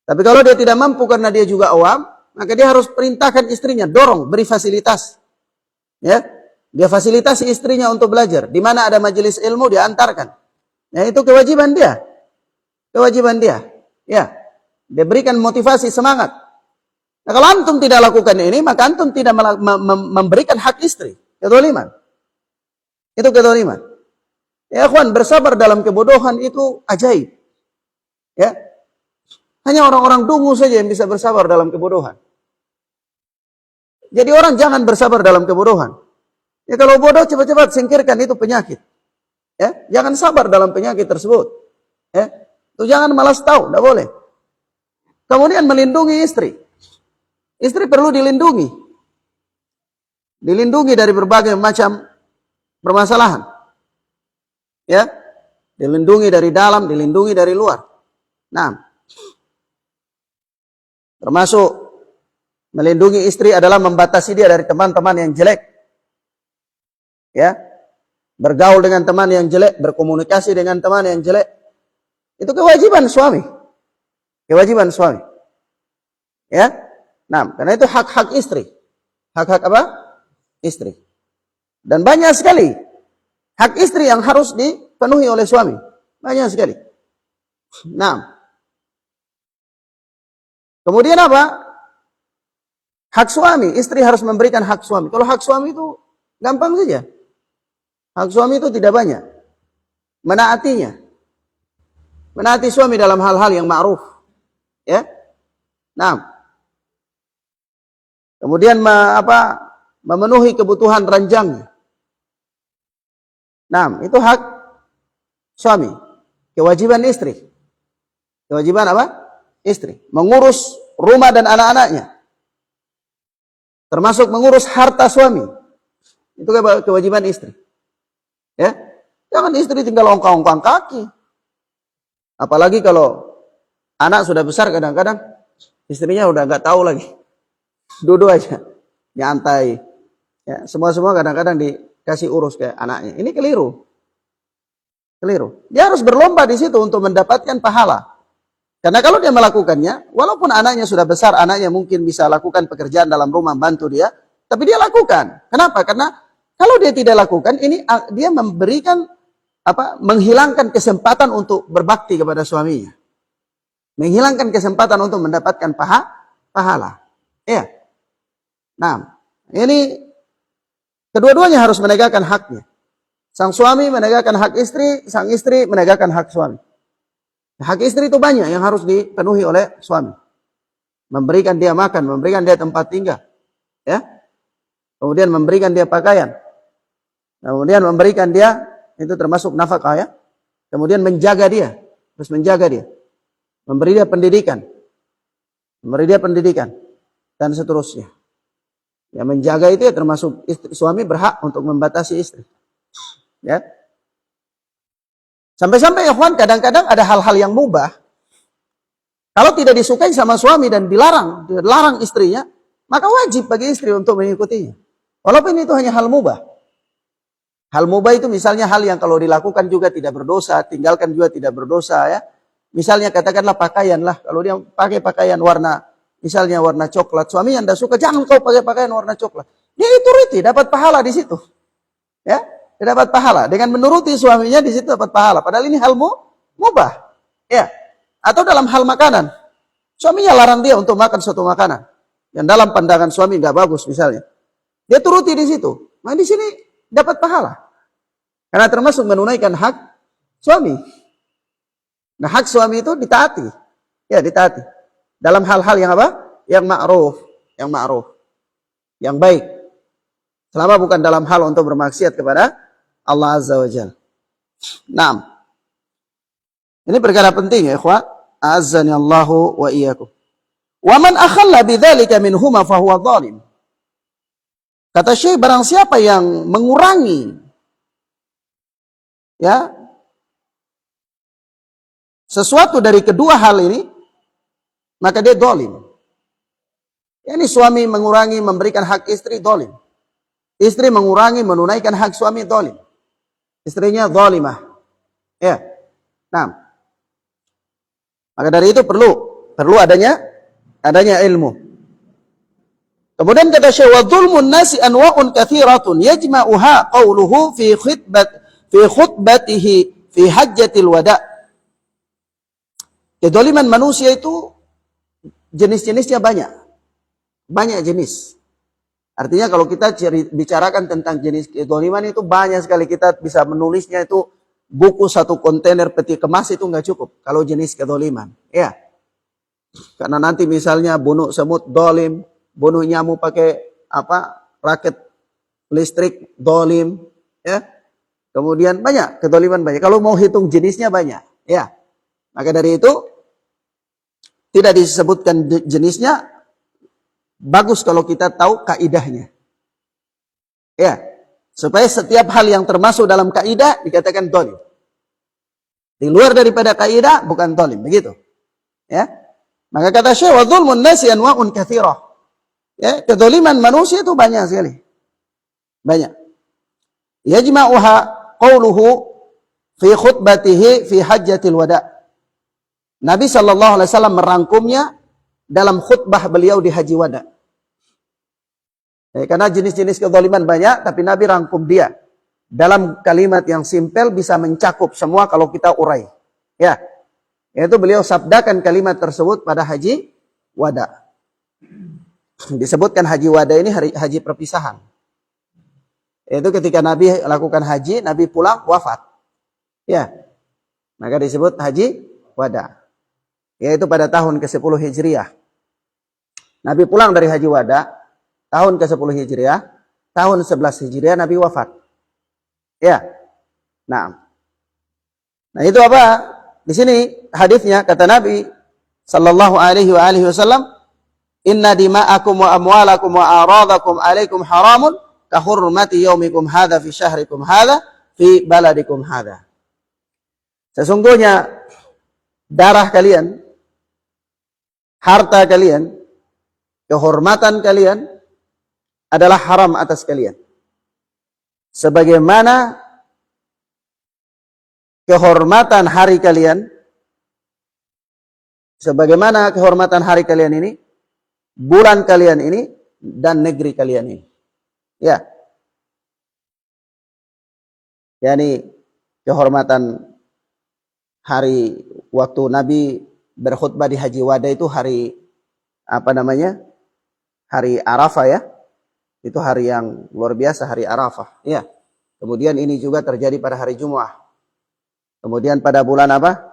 Speaker 1: Tapi kalau dia tidak mampu karena dia juga awam, maka dia harus perintahkan istrinya, dorong, beri fasilitas. Ya, dia fasilitasi istrinya untuk belajar. Di mana ada majelis ilmu, dia antarkan. Ya, itu kewajiban dia. Kewajiban dia. Ya, dia berikan motivasi, semangat. Nah, kalau antum tidak lakukan ini, maka antum tidak memberikan hak istri. Kedzaliman. Itu kedzaliman. Ya, ikhwan, bersabar dalam kebodohan itu ajaib. Ya. Hanya orang-orang dungu saja yang bisa bersabar dalam kebodohan. Jadi orang jangan bersabar dalam kebodohan. Ya, kalau bodoh cepat-cepat singkirkan, itu penyakit. Ya, jangan sabar dalam penyakit tersebut. Ya, itu jangan malas tahu, tidak boleh. Kemudian melindungi istri. Istri perlu dilindungi. Dilindungi dari berbagai macam permasalahan. Ya, dilindungi dari dalam, dilindungi dari luar. Nah, termasuk melindungi istri adalah membatasi dia dari teman-teman yang jelek. Ya, bergaul dengan teman yang jelek, berkomunikasi dengan teman yang jelek. Itu kewajiban suami. Kewajiban suami. Ya. Nah, karena itu hak-hak istri. Hak-hak apa? Istri. Dan banyak sekali hak istri yang harus dipenuhi oleh suami. Banyak sekali. Nah, kemudian apa? Hak suami, istri harus memberikan hak suami. Kalau hak suami itu gampang saja. Hak suami itu tidak banyak. Menaatinya. Menaati suami dalam hal-hal yang ma'ruf. Ya. Nah. Kemudian memenuhi kebutuhan ranjangnya. Nah, itu hak suami. Kewajiban istri. Kewajiban apa? Istri. Mengurus rumah dan anak-anaknya. Termasuk mengurus harta suami. Itu kewajiban istri. Ya. Jangan istri tinggal ongkang-ongkang kaki. Apalagi kalau anak sudah besar, kadang-kadang istrinya udah nggak tahu lagi. Duduk aja. Nyantai. Ya, semua kadang-kadang dikasih urus ke anaknya. Ini keliru. Keliru. Dia harus berlomba di situ untuk mendapatkan pahala. Karena kalau dia melakukannya, walaupun anaknya sudah besar, anaknya mungkin bisa lakukan pekerjaan dalam rumah, bantu dia, tapi dia lakukan. Kenapa? Karena kalau dia tidak lakukan, ini dia memberikan menghilangkan kesempatan untuk berbakti kepada suaminya. Menghilangkan kesempatan untuk mendapatkan pahala. Ya. Nah, ini kedua-duanya harus menegakkan haknya. Sang suami menegakkan hak istri, sang istri menegakkan hak suami. Hak istri itu banyak yang harus dipenuhi oleh suami. Memberikan dia makan, memberikan dia tempat tinggal. Ya. Kemudian memberikan dia pakaian. Kemudian memberikan dia, itu termasuk nafkah ya. Kemudian menjaga dia, terus menjaga dia. Memberi dia pendidikan. Memberi dia pendidikan. Dan seterusnya. Ya, menjaga itu ya termasuk suami berhak untuk membatasi istri. Ya. Sampai-sampai ikhwan kadang-kadang ada hal-hal yang mubah. Kalau tidak disukai sama suami dan dilarang istrinya, maka wajib bagi istri untuk mengikutinya. Walaupun itu hanya hal mubah. Hal mubah itu misalnya hal yang kalau dilakukan juga tidak berdosa, tinggalkan juga tidak berdosa ya. Misalnya katakanlah pakaian lah, kalau dia pakai pakaian misalnya warna coklat, suami yang tidak suka, jangan kau pakai pakaian warna coklat. Dia ituruti, dapat pahala di situ. Ya. Dia dapat pahala. Dengan menuruti suaminya di situ dapat pahala. Padahal ini hal mubah. Ya. Atau dalam hal makanan. Suaminya larang dia untuk makan suatu makanan yang dalam pandangan suami nggak bagus misalnya. Dia turuti di situ. Nah di sini dapat pahala. Karena termasuk menunaikan hak suami. Nah hak suami itu ditaati. Ya ditaati. Dalam hal-hal yang apa? Yang ma'ruf. Yang ma'ruf. Yang baik. Selama bukan dalam hal untuk bermaksiat kepada Allah Azza wa Jalla. Naam. Ini perkara penting ya ikhwan. Azzani Allahu wa iyyakum. Wa man akhalla bidzalika minhuma fa huwa zalim. Kata Syekh, barang siapa yang mengurangi ya sesuatu dari kedua hal ini, maka dia zalim. Ini suami mengurangi memberikan hak istri, zalim. Istri mengurangi menunaikan hak suami, zalim. Istrinya zalimah. Ya. Nah. Maka dari itu perlu adanya ilmu. Kemudian kata Syekh, wa dzulmun nasi anwa'un katsiratun yajma'uha qawluhu fi khutbatihi fi hajjatil wada'. Kedzaliman manusia itu jenis-jenisnya banyak. Banyak jenis. Artinya kalau kita bicarakan tentang jenis kedzaliman itu banyak sekali, kita bisa menulisnya itu buku satu kontainer peti kemas itu nggak cukup kalau jenis kedzaliman. Ya. Karena nanti misalnya bunuh semut zalim, bunuh nyamuk pakai raket listrik zalim, ya. Kemudian banyak kedzaliman banyak. Kalau mau hitung jenisnya banyak, ya. Maka dari itu tidak disebutkan jenisnya. Bagus kalau kita tahu kaidahnya. Ya, supaya setiap hal yang termasuk dalam kaidah dikatakan zalim. Di luar daripada kaidah bukan zalim, begitu. Ya. Maka kata Syekh, wa dzulmun nasi anwa'un katsirah. Ya, kedzaliman manusia itu banyak sekali. Banyak. Yajma'uha qawluhu fi khutbatihi fi hajjatil wada'. Nabi sallallahu alaihi wasallam merangkumnya dalam khutbah beliau di Haji Wada. Karena jenis-jenis kezaliman banyak, tapi Nabi rangkum dia dalam kalimat yang simpel bisa mencakup semua kalau kita urai. Ya, yaitu beliau sabdakan kalimat tersebut pada haji wada. Disebutkan haji wada ini haji perpisahan. Itu ketika Nabi lakukan haji, Nabi pulang wafat. Ya, maka disebut haji wada. Yaitu pada tahun ke-10 Hijriah. Nabi pulang dari haji wada, tahun ke-10 Hijriah, tahun 11 Hijriah Nabi wafat. Ya. Nah itu apa? Di sini hadisnya kata Nabi sallallahu alaihi wasallam, "Inna dima'akum wa amwalakum wa aradakum alaikum haramun ka hurmati yaumikum hadza fi syahrikum hadza fi baladikum hadza." Sesungguhnya darah kalian, harta kalian, kehormatan kalian adalah haram atas kalian. Sebagaimana kehormatan hari kalian, sebagaimana kehormatan hari kalian ini, bulan kalian ini, dan negeri kalian ini. Ya. Yani kehormatan hari waktu Nabi berkhutbah di Haji Wada itu hari hari Arafah ya. Itu hari yang luar biasa, hari Arafah. Ya. Kemudian ini juga terjadi pada hari Jumu'ah. Kemudian pada bulan apa?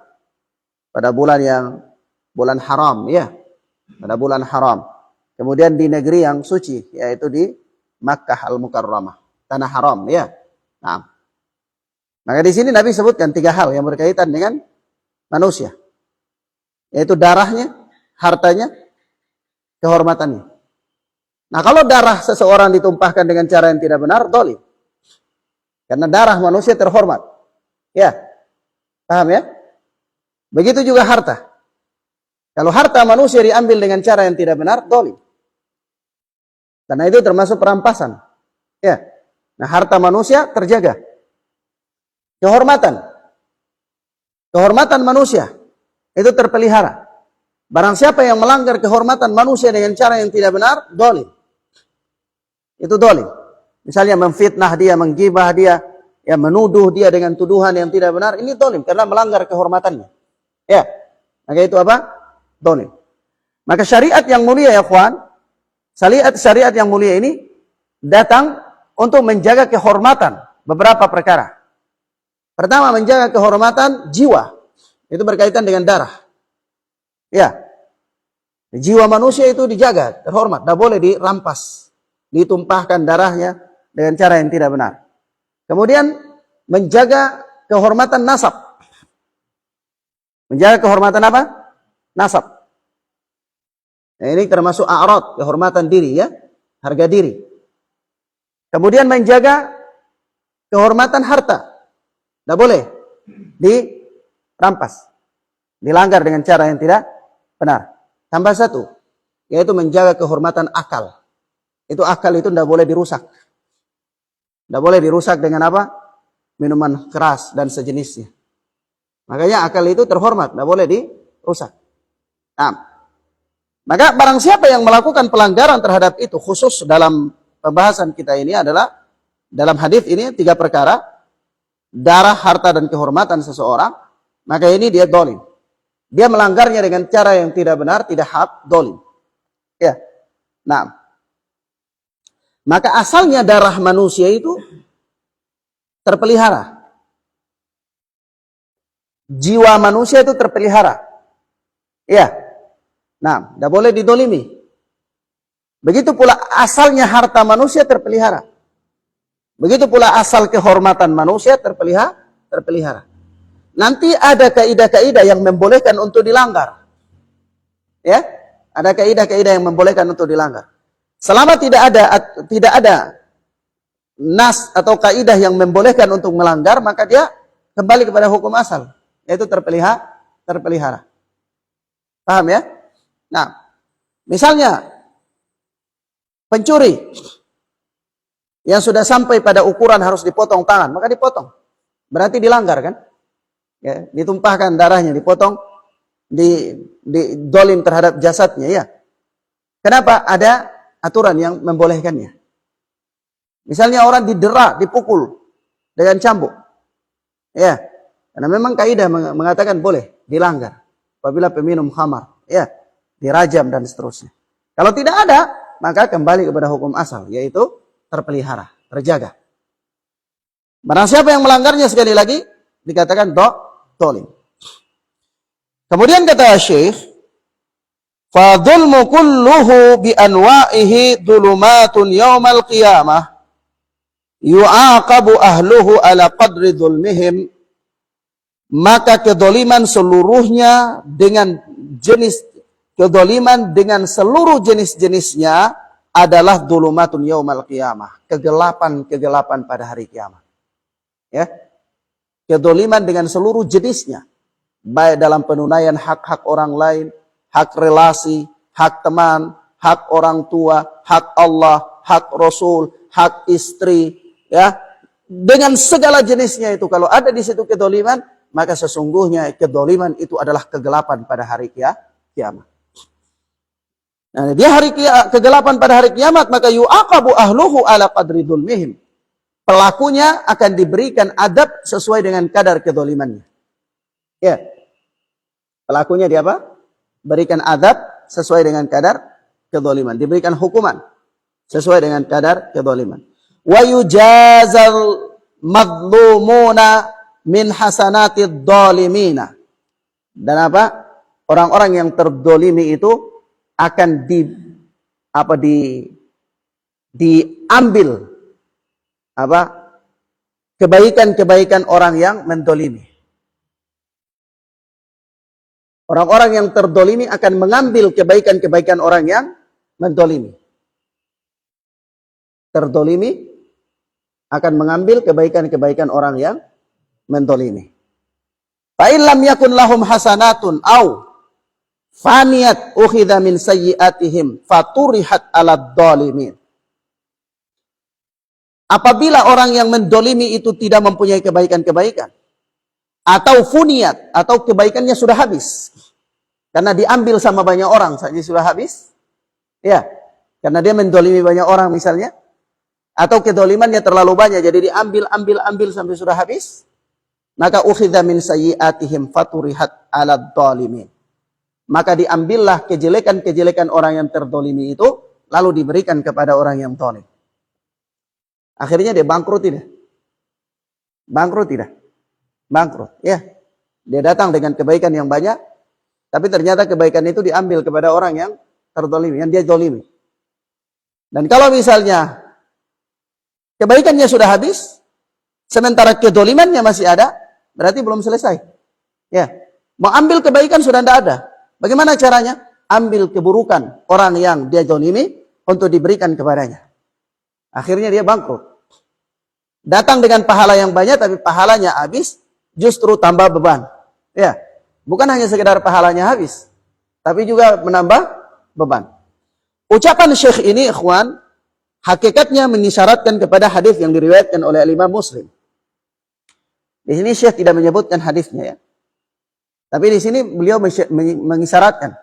Speaker 1: Pada bulan bulan haram, ya. Pada bulan haram. Kemudian di negeri yang suci, yaitu di Makkah Al-Mukarramah, tanah haram, ya. Nah, maka di sini Nabi sebutkan 3 hal yang berkaitan dengan manusia, yaitu darahnya, hartanya, kehormatannya. Nah, kalau darah seseorang ditumpahkan dengan cara yang tidak benar, dolim. Karena darah manusia terhormat. Ya, paham ya? Begitu juga harta. Kalau harta manusia diambil dengan cara yang tidak benar, dolim. Karena itu termasuk perampasan. Ya. Nah, harta manusia terjaga. Kehormatan. Kehormatan manusia itu terpelihara. Barang siapa yang melanggar kehormatan manusia dengan cara yang tidak benar, dolim. Itu dolim. Misalnya memfitnah dia, menggibah dia, ya menuduh dia dengan tuduhan yang tidak benar, ini dolim karena melanggar kehormatannya. Ya, maka itu apa? Dolim. Maka syariat yang mulia ya kawan, syariat yang mulia ini datang untuk menjaga kehormatan beberapa perkara. Pertama, menjaga kehormatan jiwa. Itu berkaitan dengan darah. Ya. Jiwa manusia itu dijaga, terhormat, tidak boleh dirampas, ditumpahkan darahnya dengan cara yang tidak benar. Kemudian menjaga kehormatan nasab. Menjaga kehormatan apa? Nasab. Nah, ini termasuk a'rad, kehormatan diri ya, harga diri. Kemudian menjaga kehormatan harta. Tidak boleh dirampas, dilanggar dengan cara yang tidak benar. Tambah satu, yaitu menjaga kehormatan akal. Itu akal itu tidak boleh dirusak. Tidak boleh dirusak dengan apa? Minuman keras dan sejenisnya. Makanya akal itu terhormat, tidak boleh dirusak. Nah, maka barang siapa yang melakukan pelanggaran terhadap itu, khusus dalam pembahasan kita ini adalah, dalam hadis ini 3 perkara, darah, harta, dan kehormatan seseorang, maka ini dia dolim. Dia melanggarnya dengan cara yang tidak benar, tidak hak, dolim. Ya. Nah, maka asalnya darah manusia itu terpelihara. Jiwa manusia itu terpelihara. Ya. Nah, tidak boleh didolimi. Begitu pula asalnya harta manusia terpelihara. Begitu pula asal kehormatan manusia terpelihara. Nanti ada kaidah-kaidah yang membolehkan untuk dilanggar. Ya, ada kaidah-kaidah yang membolehkan untuk dilanggar. Selama tidak ada nas atau kaidah yang membolehkan untuk melanggar, maka dia kembali kepada hukum asal, yaitu terpelihara. Paham ya? Nah, misalnya pencuri yang sudah sampai pada ukuran harus dipotong tangan, maka dipotong. Berarti dilanggar kan? Ya, ditumpahkan darahnya, dipotong, dolim terhadap jasadnya ya. Kenapa? Ada aturan yang membolehkannya. Misalnya orang didera, dipukul dengan cambuk. Ya. Karena memang kaidah mengatakan boleh dilanggar apabila peminum khamar, ya, dirajam dan seterusnya. Kalau tidak ada, maka kembali kepada hukum asal, yaitu terpelihara, terjaga. Barang siapa yang melanggarnya, sekali lagi dikatakan dolim. Kemudian kata Syekh, fadhulmu kulluhu bi anwa'ihi dhulumatun yaumal qiyamah yu'aqabu ahluhu ala qadri dhulmihim. Maka kedoliman seluruhnya dengan seluruh jenis-jenisnya adalah dhulumatun yaumal qiyamah, kegelapan pada hari kiamat. Ya. Kedoliman dengan seluruh jenisnya, baik dalam penunaian hak-hak orang lain, hak relasi, hak teman, hak orang tua, hak Allah, hak Rasul, hak istri, ya, dengan segala jenisnya itu. Kalau ada di situ kedoliman, maka sesungguhnya kedoliman itu adalah kegelapan pada hari kiamat. Nah, dia kegelapan pada hari kiamat, maka yu'aqabu ahluhu ala qadri dzulmihim. Pelakunya akan diberikan adab sesuai dengan kadar kedolimannya. Ya. Pelakunya dia apa? Berikan adab sesuai dengan kadar kedoliman. Diberikan hukuman sesuai dengan kadar kedoliman. Wa yujazal madlumuna min hasanatid dhalimina. Dan apa? Orang-orang yang terdolimi itu akan diambil kebaikan-kebaikan orang yang mendolimi. Orang-orang yang terdolimi akan mengambil kebaikan-kebaikan orang yang mendolimi. Terdolimi akan mengambil kebaikan-kebaikan orang yang mendolimi. Fa in lam yakun lahum hasanatun au faniyat ukhidha min sayyi'atihim faturihat 'alad dhalimin. Apabila orang yang mendolimi itu tidak mempunyai kebaikan-kebaikan, atau funiat, atau kebaikannya sudah habis, karena diambil sama banyak orang, saja sudah habis, ya, karena dia mendolimi banyak orang misalnya, atau kedolimannya terlalu banyak, jadi diambil sampai sudah habis, maka ukhidha min sayyi'atihim faturihat 'alad dhalimin. Maka diambillah kejelekan-kejelekan orang yang terdolimi itu, lalu diberikan kepada orang yang zalim. Akhirnya dia bangkrut tidak? Bangkrut tidak? Bangkrut, ya. Dia datang dengan kebaikan yang banyak, tapi ternyata kebaikan itu diambil kepada orang yang terdolimi, yang dia dolimi. Dan kalau misalnya kebaikannya sudah habis, sementara kedolimannya masih ada, berarti belum selesai. Ya, mau ambil kebaikan sudah tidak ada. Bagaimana caranya? Ambil keburukan orang yang dia dolimi untuk diberikan kepadanya. Akhirnya dia bangkrut. Datang dengan pahala yang banyak, tapi pahalanya habis, justru tambah beban. Ya, bukan hanya sekedar pahalanya habis, tapi juga menambah beban. Ucapan Syekh ini, ikhwan, hakikatnya mengisyaratkan kepada hadis yang diriwayatkan oleh Imam Muslim. Di sini Syekh tidak menyebutkan hadisnya, ya. Tapi di sini beliau mengisyaratkan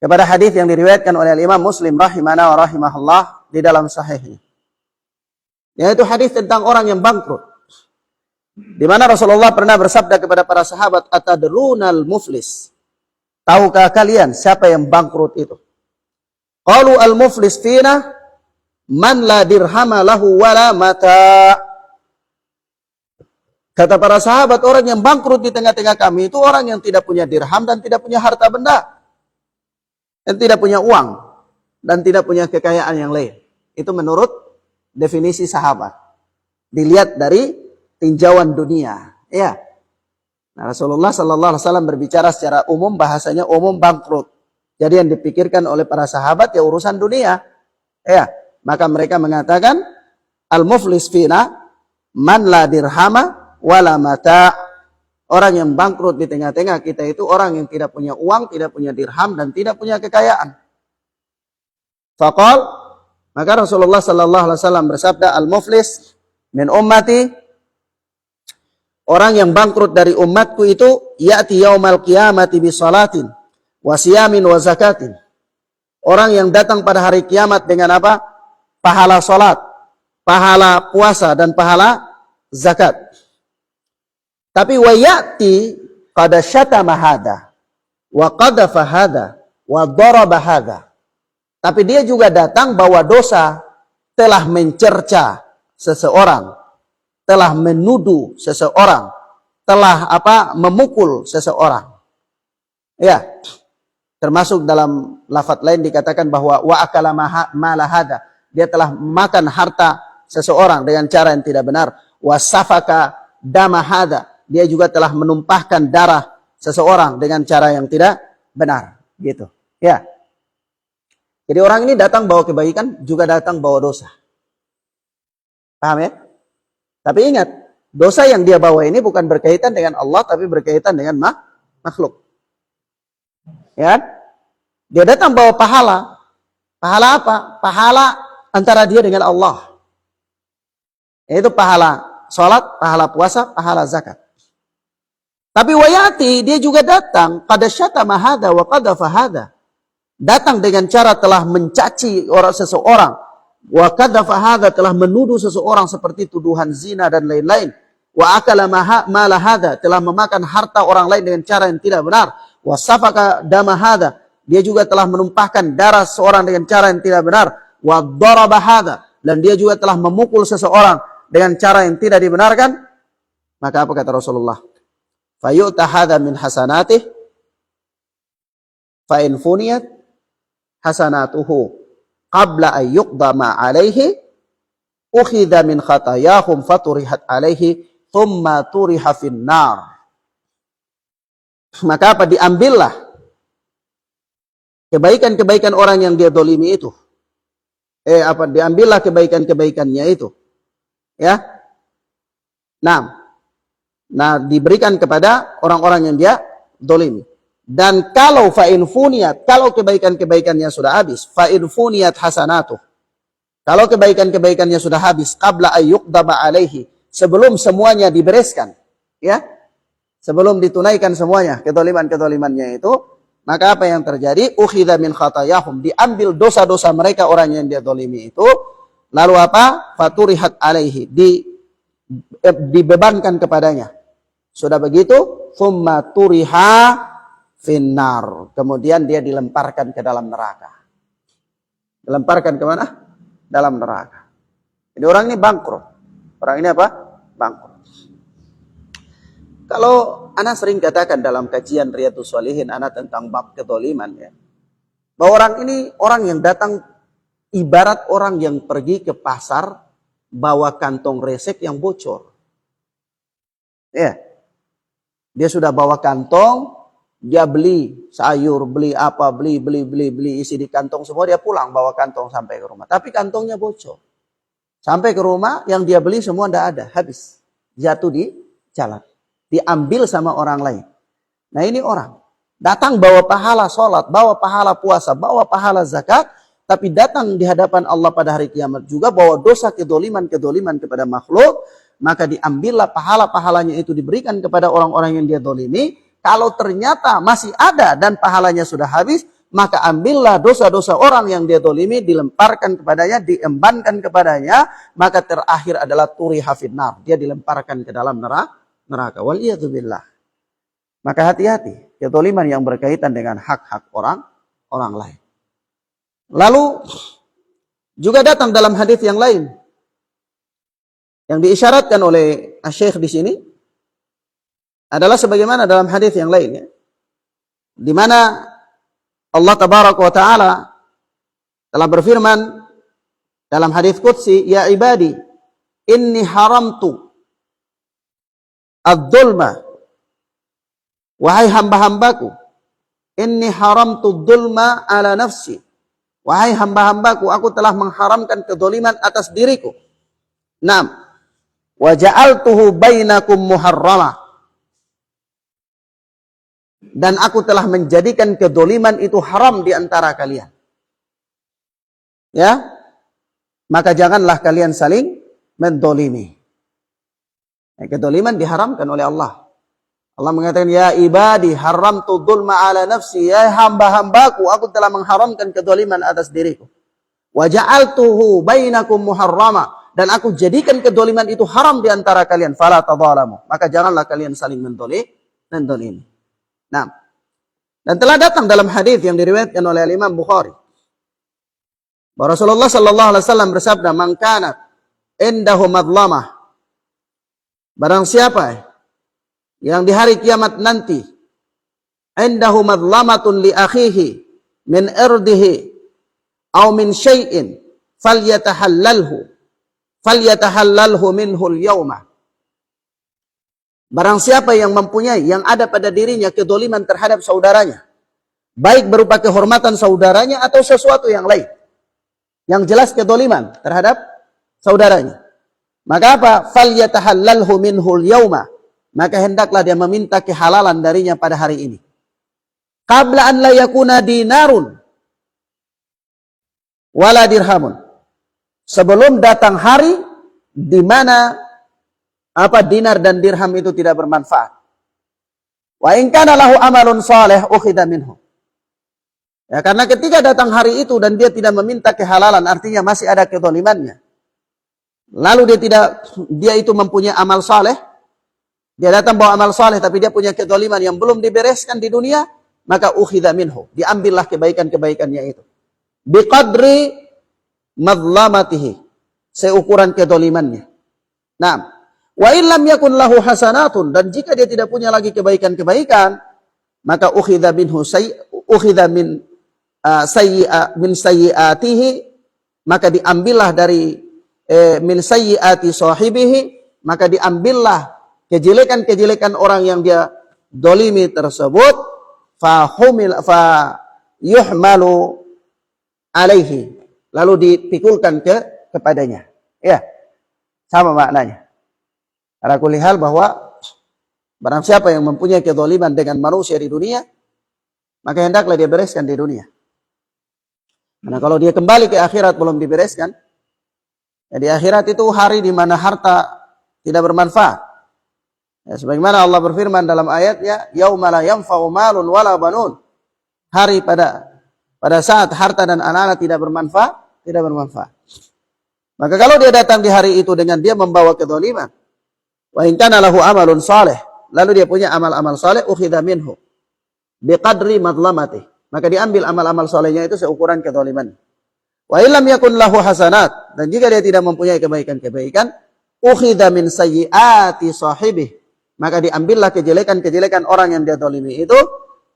Speaker 1: kepada hadis yang diriwayatkan oleh Imam Muslim rahimana wa rahimahullah di dalam sahihnya. Yaitu hadis tentang orang yang bangkrut. Di mana Rasulullah pernah bersabda kepada para sahabat, atadrunal muflis? Tahukah kalian siapa yang bangkrut itu? Qalu al-muflis fina man la dirhama lahu wala mata. Kata para sahabat, orang yang bangkrut di tengah-tengah kami itu orang yang tidak punya dirham dan tidak punya harta benda. Dan tidak punya uang dan tidak punya kekayaan yang lain. Itu menurut definisi sahabat. Dilihat dari tinjauan dunia, ya. Nah, Rasulullah sallallahu alaihi wasallam berbicara secara umum, bahasanya umum bangkrut. Jadi yang dipikirkan oleh para sahabat ya urusan dunia. Ya, maka mereka mengatakan al-muflis fina man la dirhama wala mata. Orang yang bangkrut di tengah-tengah kita itu orang yang tidak punya uang, tidak punya dirham dan tidak punya kekayaan. Faqal, maka Rasulullah sallallahu alaihi wasallam bersabda, al-muflis min ummati, orang yang bangkrut dari umatku itu ya'ti yaumal qiyamati bi salatin wa siyamin wa zakatin. Orang yang datang pada hari kiamat dengan apa? Pahala salat, pahala puasa dan pahala zakat. Tapi wa ya'ti qad syatama hada wa qadhafa hada wa daraba hada. Tapi dia juga datang bawa dosa, telah mencerca seseorang, telah menuduh seseorang, telah memukul seseorang. Ya. Termasuk dalam lafaz lain dikatakan bahwa wa akala mala hada, dia telah makan harta seseorang dengan cara yang tidak benar. Wa safaka dama hada, dia juga telah menumpahkan darah seseorang dengan cara yang tidak benar, gitu. Ya. Jadi orang ini datang bawa kebaikan, juga datang bawa dosa. Paham ya? Tapi ingat, dosa yang dia bawa ini bukan berkaitan dengan Allah, tapi berkaitan dengan makhluk. Ya? Dia datang bawa pahala. Pahala apa? Pahala antara dia dengan Allah. Yaitu pahala sholat, pahala puasa, pahala zakat. Tapi wayati, dia juga datang pada syatama hada wa qadhafa hada. Datang dengan cara telah mencaci orang seseorang. Wa qadhafa hada, telah menuduh seseorang seperti tuduhan zina dan lain-lain. Wa akala mala hada, telah memakan harta orang lain dengan cara yang tidak benar. Wa safaka dama hada, dia juga telah menumpahkan darah seseorang dengan cara yang tidak benar. Wa daraba hada, dan dia juga telah memukul seseorang dengan cara yang tidak dibenarkan. Maka apa kata Rasulullah? Fayu'ta hada min hasanatih fa in funiyat hasanatuhu qabla an yuqda ma alaihi ukhidha min khatayahum faturihat alaihi thumma turiha finnar. Maka apa? Diambillah kebaikan-kebaikan orang yang dia dolimi itu. Diambillah kebaikan-kebaikannya itu. Ya. Nah, diberikan kepada orang-orang yang dia dolimi. Dan kalau fa'in funiyat, kalau kebaikan-kebaikannya sudah habis, fa'in funiyat hasanatuh. Kalau kebaikan-kebaikannya sudah habis, qabla ayyuqdaba alaihi, sebelum semuanya dibereskan, ya, sebelum ditunaikan semuanya kedoliman-kedolimannya itu, maka apa yang terjadi? Ukhidha min khatayahum, diambil dosa-dosa mereka orang yang dia dolimi itu, lalu apa? Faturihat alaihi, dibebankan kepadanya. Sudah begitu, thumma turiha finnar, kemudian dia dilemparkan ke dalam neraka. Dilemparkan ke mana? Dalam neraka. Jadi orang ini bangkrut. Orang ini apa? Bangkrut. Kalau ana sering katakan dalam kajian Riyadhus Shalihin ana tentang bab kezaliman, ya, bahwa orang ini orang yang datang ibarat orang yang pergi ke pasar bawa kantong resek yang bocor. Ya. Dia sudah bawa kantong, dia beli sayur, beli apa, beli isi di kantong semua, dia pulang bawa kantong sampai ke rumah. Tapi kantongnya bocor. Sampai ke rumah yang dia beli semua tidak ada, habis. Jatuh di jalan. Diambil sama orang lain. Nah ini orang. Datang bawa pahala sholat, bawa pahala puasa, bawa pahala zakat. Tapi datang di hadapan Allah pada hari kiamat juga bawa dosa kedoliman kepada makhluk. Maka diambillah pahala-pahalanya itu diberikan kepada orang-orang yang dia dolimi. Kalau ternyata masih ada dan pahalanya sudah habis, maka ambillah dosa-dosa orang yang dia dolimi, dilemparkan kepadanya, diembankan kepadanya, maka terakhir adalah turiha finnar. Dia dilemparkan ke dalam neraka. Waliyadzubillah. Maka hati-hati, kedoliman yang berkaitan dengan hak-hak orang lain. Lalu juga datang dalam hadis yang lain yang diisyaratkan oleh Syekh di sini adalah sebagaimana dalam hadis yang lainnya, di mana Allah Tabaraka wa Ta'ala telah berfirman dalam hadis qudsi, ya ibadi, inni haramtu ad-dhulma, wahai hamba-hambaku, inni haramtu ad-dhulma ala nafsi, wahai hamba-hambaku, aku telah mengharamkan kedzaliman atas diriku. Naam. Wa ja'altuhu bainakum muharrama. Dan aku telah menjadikan kedzaliman itu haram di antara kalian. Ya. Maka janganlah kalian saling mendolimi. Kedzaliman diharamkan oleh Allah. Allah mengatakan, ya ibadi haramtu dzulma ala nafsi, ya hamba-hambaku, aku telah mengharamkan kedzaliman atas diriku. Wa ja'altuhu bainakum muharrama, dan aku jadikan kedoliman itu haram di antara kalian, fala tadzalamu, maka janganlah kalian saling mendolimi. Nah, dan telah datang dalam hadis yang diriwayatkan oleh Imam Bukhari bahwa Rasulullah sallallahu alaihi wasallam bersabda, "Man kanat indahu madlamah," barang siapa yang di hari kiamat nanti indahu madlamatun li akhihi min irdihi aw min syai'in falyatahallalhu minhu al-yawma. Barang siapa yang mempunyai, yang ada pada dirinya kedoliman terhadap saudaranya, baik berupa kehormatan saudaranya atau sesuatu yang lain, yang jelas kedoliman terhadap saudaranya, maka apa? Falyatahallalhu minhu al-yawma, maka hendaklah dia meminta kehalalan darinya pada hari ini. Qabla an la yakuna dinarun wala dirhamun, sebelum datang hari di mana dinar dan dirham itu tidak bermanfaat. Wa in kana lahu amalun salih ukhidha minhu. Ya, karena ketika datang hari itu dan dia tidak meminta kehalalan, artinya masih ada kezalimannya. Lalu dia itu mempunyai amal saleh, dia datang bawa amal saleh tapi dia punya kezaliman yang belum dibereskan di dunia, maka ukhidha minhu, diambillah kebaikan-kebaikannya itu. Biqadri madlamatihi, seukuran kezalimannya. Nah, wa illam yakun lahu hasanatun, dan jika dia tidak punya lagi kebaikan-kebaikan, maka ukhidha min sayyiatihi, maka diambillah dari min sayyiati sahibihi, maka diambillah kejelekan-kejelekan orang yang dia dolimi tersebut, fa yuhmalu alaihi, lalu dipikulkan kepadanya. Ya, sama maknanya. Ala kulli hal, bahwa barang siapa yang mempunyai kezaliman dengan manusia di dunia, maka hendaklah dia bereskan di dunia. Karena kalau dia kembali ke akhirat belum dibereskan, ya di akhirat itu hari di mana harta tidak bermanfaat. Ya, sebagaimana Allah berfirman dalam ayatnya, yauma la yanfa'u malun wala banun, hari pada saat harta dan anak-anak tidak bermanfaat. Maka kalau dia datang di hari itu dengan dia membawa kezaliman, wa in kana lahu amalun salih, lalu dia punya amal-amal saleh, ukhidha minhu biqadri madlamati, maka diambil amal-amal salehnya itu seukuran kezaliman. Wa illam yakun lahu hasanat, dan jika dia tidak mempunyai kebaikan-kebaikan, ukhidha min sayyiati sahibih, maka diambillah kejelekan-kejelekan orang yang dia zalimi itu,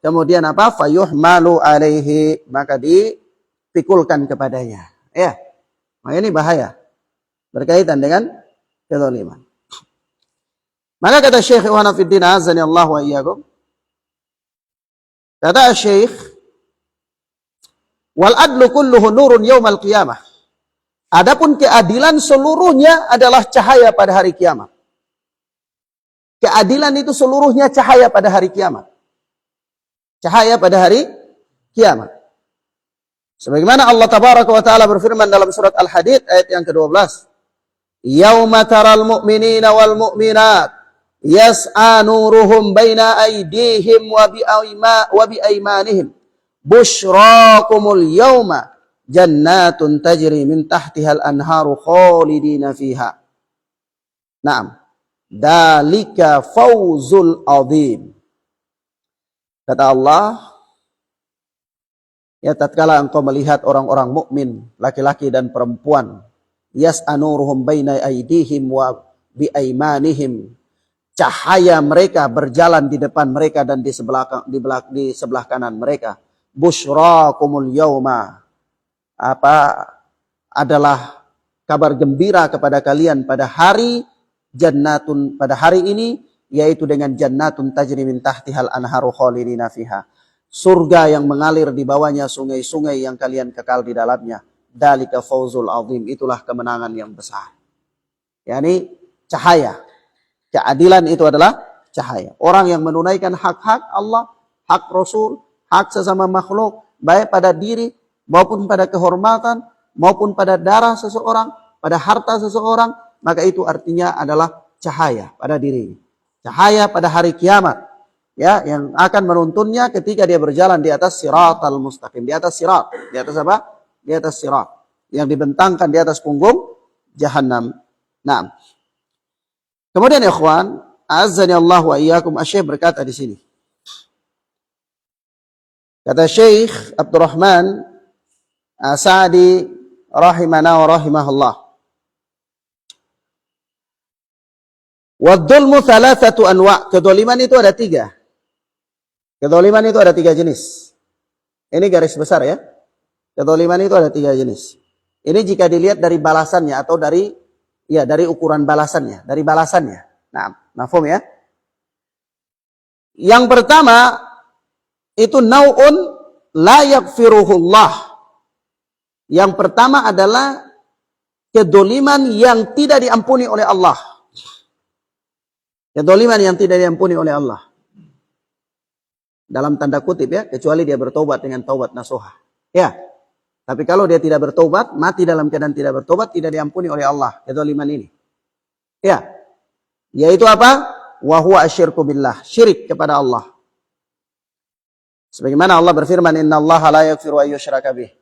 Speaker 1: kemudian apa? Fayuhmalu alaihi, maka dipikulkan kepadanya. Ya. Nah, ini bahaya berkaitan dengan kezaliman. Maka kata Syekh Ikhwan Fiddin azani Allah wa iyyakum, kata Syekh, wal adlu kulluhu nurun yaumal qiyamah, adapun keadilan seluruhnya adalah cahaya pada hari kiamat. Keadilan itu seluruhnya cahaya pada hari kiamat. Cahaya pada hari kiamat. Sebagaimana Allah tabaraka wa taala berfirman dalam surat Al-Hadid ayat yang ke-12, yauma taral mu'minina wal mu'minat yas'a nuruhum baina aydihim wa bi aymanihim busyrakumul yauma jannatun tajri min tahtihal anharu khalidina fiha. Naam, dalika fawzul azim. Kata Allah, ya tatkala engkau melihat orang-orang mukmin, laki-laki dan perempuan, yas'a nuruhum baina aydihim wa bi aymanihim, cahaya mereka berjalan di depan mereka dan di sebelah kanan mereka. Busyrakumul yauma, adalah kabar gembira kepada kalian pada hari jannatun, pada hari ini, yaitu dengan jannatun tajri min tahtihal anharu khalidina fiha, surga yang mengalir di bawahnya sungai-sungai yang kalian kekal di dalamnya. Dalika fawzul azim, itulah kemenangan yang besar. Yani cahaya. Keadilan itu adalah cahaya. Orang yang menunaikan hak-hak Allah, hak Rasul, hak sesama makhluk, baik pada diri maupun pada kehormatan, maupun pada darah seseorang, pada harta seseorang, maka itu artinya adalah cahaya pada dirinya. Cahaya pada hari kiamat, ya, yang akan menuntunnya ketika dia berjalan di atas siratal mustaqim, di atas sirat, di atas apa? Di atas sirat yang dibentangkan di atas punggung jahannam. Naam. Kemudian ikhwan, azzani Allah wa iyyakum, Asy-Syaikh berkata di sini. Kata Syekh Abdurrahman Sa'di rahimana wa rahimahullah. Wadzulmu thalathatu anwa'. Kedzaliman itu ada 3. Kedzaliman itu ada 3 jenis. Ini garis besar ya. Kedzaliman itu ada 3 jenis. Ini jika dilihat dari balasannya atau dari ukuran balasannya, dari balasannya. Nah, mafhum ya. Yang pertama itu nau'un la yaghfiruhullah. Yang pertama adalah kedzaliman yang tidak diampuni oleh Allah. Kedzaliman yang tidak diampuni oleh Allah. Dalam tanda kutip ya, kecuali dia bertobat dengan taubat nasuha. Ya. Tapi kalau dia tidak bertobat, mati dalam keadaan tidak bertobat, tidak diampuni oleh Allah kedzaliman ini. Ya. Yaitu apa? Wa huwa asyirku billah, syirik kepada Allah. Sebagaimana Allah berfirman, "Innallaha la yaghfiru an yushraka bih."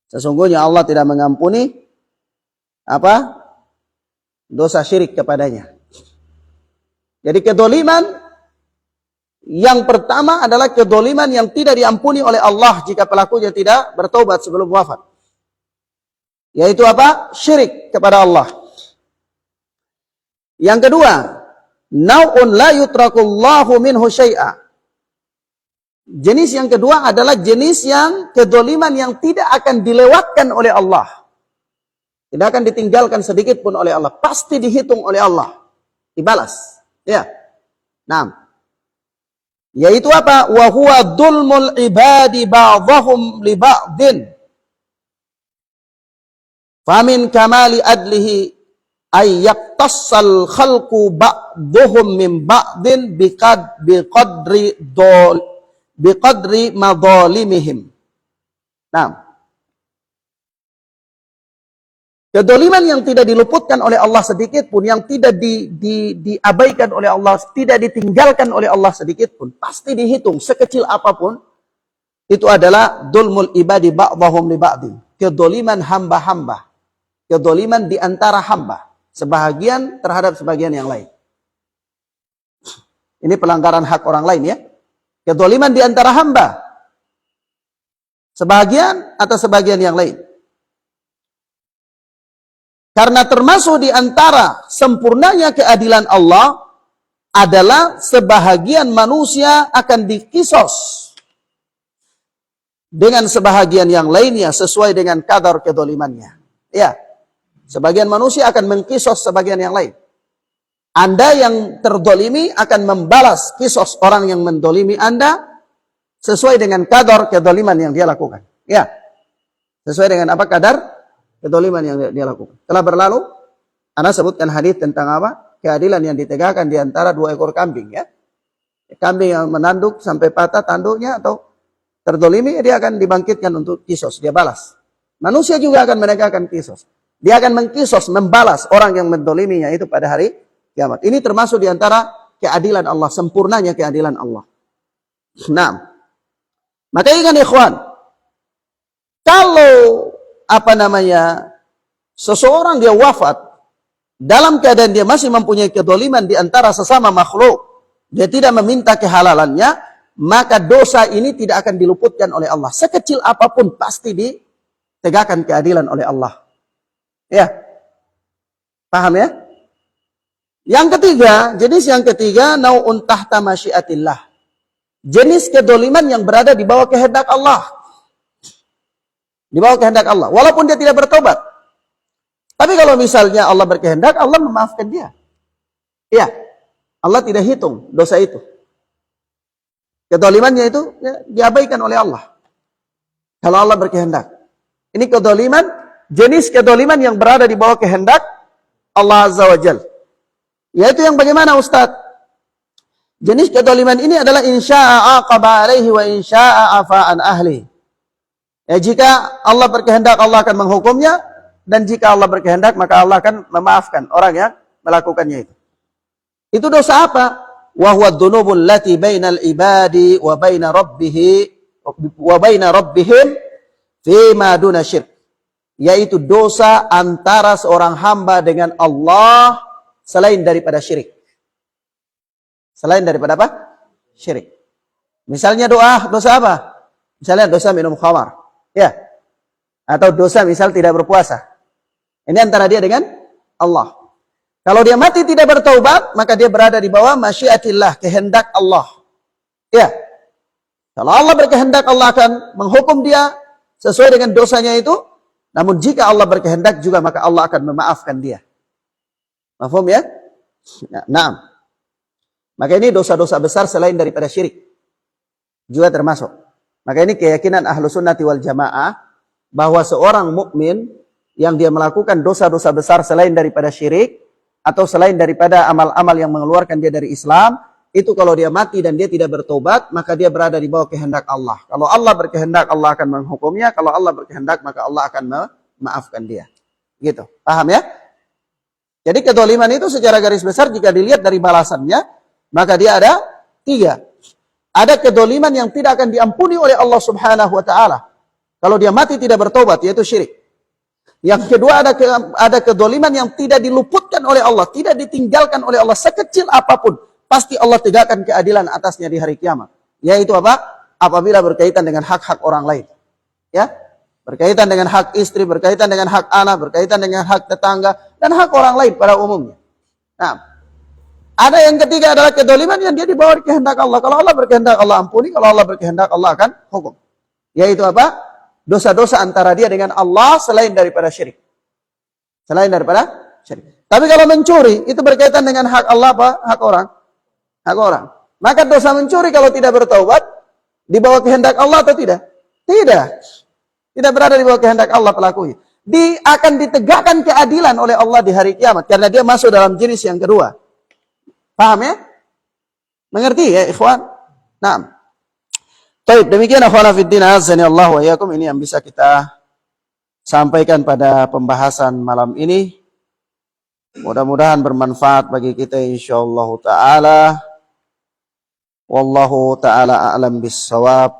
Speaker 1: Sesungguhnya Allah tidak mengampuni apa? Dosa syirik kepadanya. Jadi kedzaliman yang pertama adalah kedzaliman yang tidak diampuni oleh Allah jika pelakunya tidak bertobat sebelum wafat. Yaitu apa? Syirik kepada Allah. Yang kedua, nau'un la yutrakullahu minhu syai'a. Jenis yang kedua adalah jenis yang kedzaliman yang tidak akan dilewatkan oleh Allah. Tidak akan ditinggalkan sedikit pun oleh Allah. Pasti dihitung oleh Allah. Dibalas. Ya. Nah. Yaitu apa? Wa huwa dzulmul ibadi ba'dhum li ba'din. Famin kamali adlihi ay yaqtassal khalqu ba'dhum min ba'din biqadri madzalimihim. Nah. Kedzaliman yang tidak diluputkan oleh Allah sedikit pun, yang tidak diabaikan oleh Allah, tidak ditinggalkan oleh Allah sedikit pun, pasti dihitung sekecil apapun, itu adalah dzulmul ibadi ba'dhum li ba'din. Kedzaliman hamba-hamba. Kedzaliman di antara hamba, sebahagian terhadap sebagian yang lain. Ini pelanggaran hak orang lain ya. Kedzaliman di antara hamba, sebahagian atau sebagian yang lain. Karena termasuk di antara sempurnanya keadilan Allah adalah sebahagian manusia akan dikisos dengan sebahagian yang lainnya sesuai dengan kadar kedzalimannya. Ya, sebagian manusia akan mengkisos sebagian yang lain. Anda yang terdolimi akan membalas kisos orang yang mendolimi Anda sesuai dengan kadar kedzaliman yang dia lakukan. Ya, sesuai dengan apa kadar kedzaliman yang dia lakukan. Telah berlalu, Anda sebutkan hadis tentang apa? Keadilan yang ditegakkan di antara 2 ekor kambing ya. Kambing yang menanduk sampai patah tanduknya atau terdolimi, dia akan dibangkitkan untuk kisos, dia balas. Manusia juga akan menegakkan kisos. Dia akan mengkisos, membalas orang yang mendoliminya itu pada hari kiamat. Ini termasuk di antara keadilan Allah, sempurnanya keadilan Allah. Nah, maka ingat ikhwan, kalau seseorang dia wafat dalam keadaan dia masih mempunyai kedzaliman di antara sesama makhluk, dia tidak meminta kehalalannya, maka dosa ini tidak akan diluputkan oleh Allah. Sekecil apapun pasti ditegakkan keadilan oleh Allah. Ya. Paham ya? Yang ketiga, jenis yang ketiga, nau'un tahta masyiatillah. Jenis kedzaliman yang berada di bawah kehendak Allah. Di bawah kehendak Allah, walaupun dia tidak bertobat. Tapi kalau misalnya Allah berkehendak, Allah memaafkan dia. Iya, Allah tidak hitung dosa itu. Kedzalimannya itu ya, diabaikan oleh Allah. Kalau Allah berkehendak. Ini kedzaliman, jenis kedzaliman yang berada di bawah kehendak Allah Azza wa Jalla. Yaitu yang bagaimana Ustaz? Jenis kedzaliman ini adalah insya'a aqaba alaihi wa insya'a afa'an ahli. Ya, jika Allah berkehendak, Allah akan menghukumnya, dan jika Allah berkehendak, maka Allah akan memaafkan orang yang melakukannya itu. Itu dosa apa? Wa huwa dzunubul lati bainal ibadi wa baina rabbihim fi ma duna syirk. yaitu dosa antara seorang hamba dengan Allah selain daripada syirik. Selain daripada apa? Syirik. Misalnya dosa apa? Misalnya dosa minum khamar. Ya. Atau dosa misal tidak berpuasa. Ini antara dia dengan Allah. Kalau dia mati tidak bertaubat, maka dia berada di bawah masyiatillah, kehendak Allah. Ya. Kalau Allah berkehendak, Allah akan menghukum dia sesuai dengan dosanya itu. Namun jika Allah berkehendak juga, maka Allah akan memaafkan dia. Mafhum ya? Naam. Maka ini dosa-dosa besar selain daripada syirik. Juga termasuk. Maka ini keyakinan ahlu sunnati wal jamaah, bahwa seorang mukmin yang dia melakukan dosa-dosa besar selain daripada syirik, atau selain daripada amal-amal yang mengeluarkan dia dari Islam, itu kalau dia mati dan dia tidak bertobat, maka dia berada di bawah kehendak Allah. Kalau Allah berkehendak, Allah akan menghukumnya. Kalau Allah berkehendak, maka Allah akan memaafkan dia. Gitu. Paham ya? Jadi kedoliman itu secara garis besar jika dilihat dari balasannya, maka dia ada 3. Ada kedoliman yang tidak akan diampuni oleh Allah Subhanahu wa ta'ala kalau dia mati tidak bertobat, yaitu syirik. Yang kedua, ada kedoliman yang tidak diluputkan oleh Allah, tidak ditinggalkan oleh Allah sekecil apapun. Pasti Allah tegakkan keadilan atasnya di hari kiamat. Yaitu apa? Apabila berkaitan dengan hak-hak orang lain. Ya, berkaitan dengan hak istri, berkaitan dengan hak anak, berkaitan dengan hak tetangga, dan hak orang lain pada umumnya. Nah, ada yang ketiga adalah kedoliman yang dia dibawa di kehendak Allah. Kalau Allah berkehendak, Allah ampuni. Kalau Allah berkehendak, Allah akan hukum. Yaitu apa? Dosa-dosa antara dia dengan Allah selain daripada syirik. Selain daripada syirik. Tapi kalau mencuri, itu berkaitan dengan hak Allah apa? Hak orang. Hak orang. Maka dosa mencuri kalau tidak bertaubat, di bawah kehendak Allah atau tidak? Tidak. Tidak berada di bawah kehendak Allah pelakunya. Akan ditegakkan keadilan oleh Allah di hari kiamat. Karena dia masuk dalam jenis yang kedua. Paham ya? Mengerti ya ikhwan? Naam. Baik, demikian akhwana fiddin azani Allah wa iyyakum, ini yang bisa kita sampaikan pada pembahasan malam ini. Mudah-mudahan bermanfaat bagi kita insyaallah taala. Wallahu taala a'lam bissawab.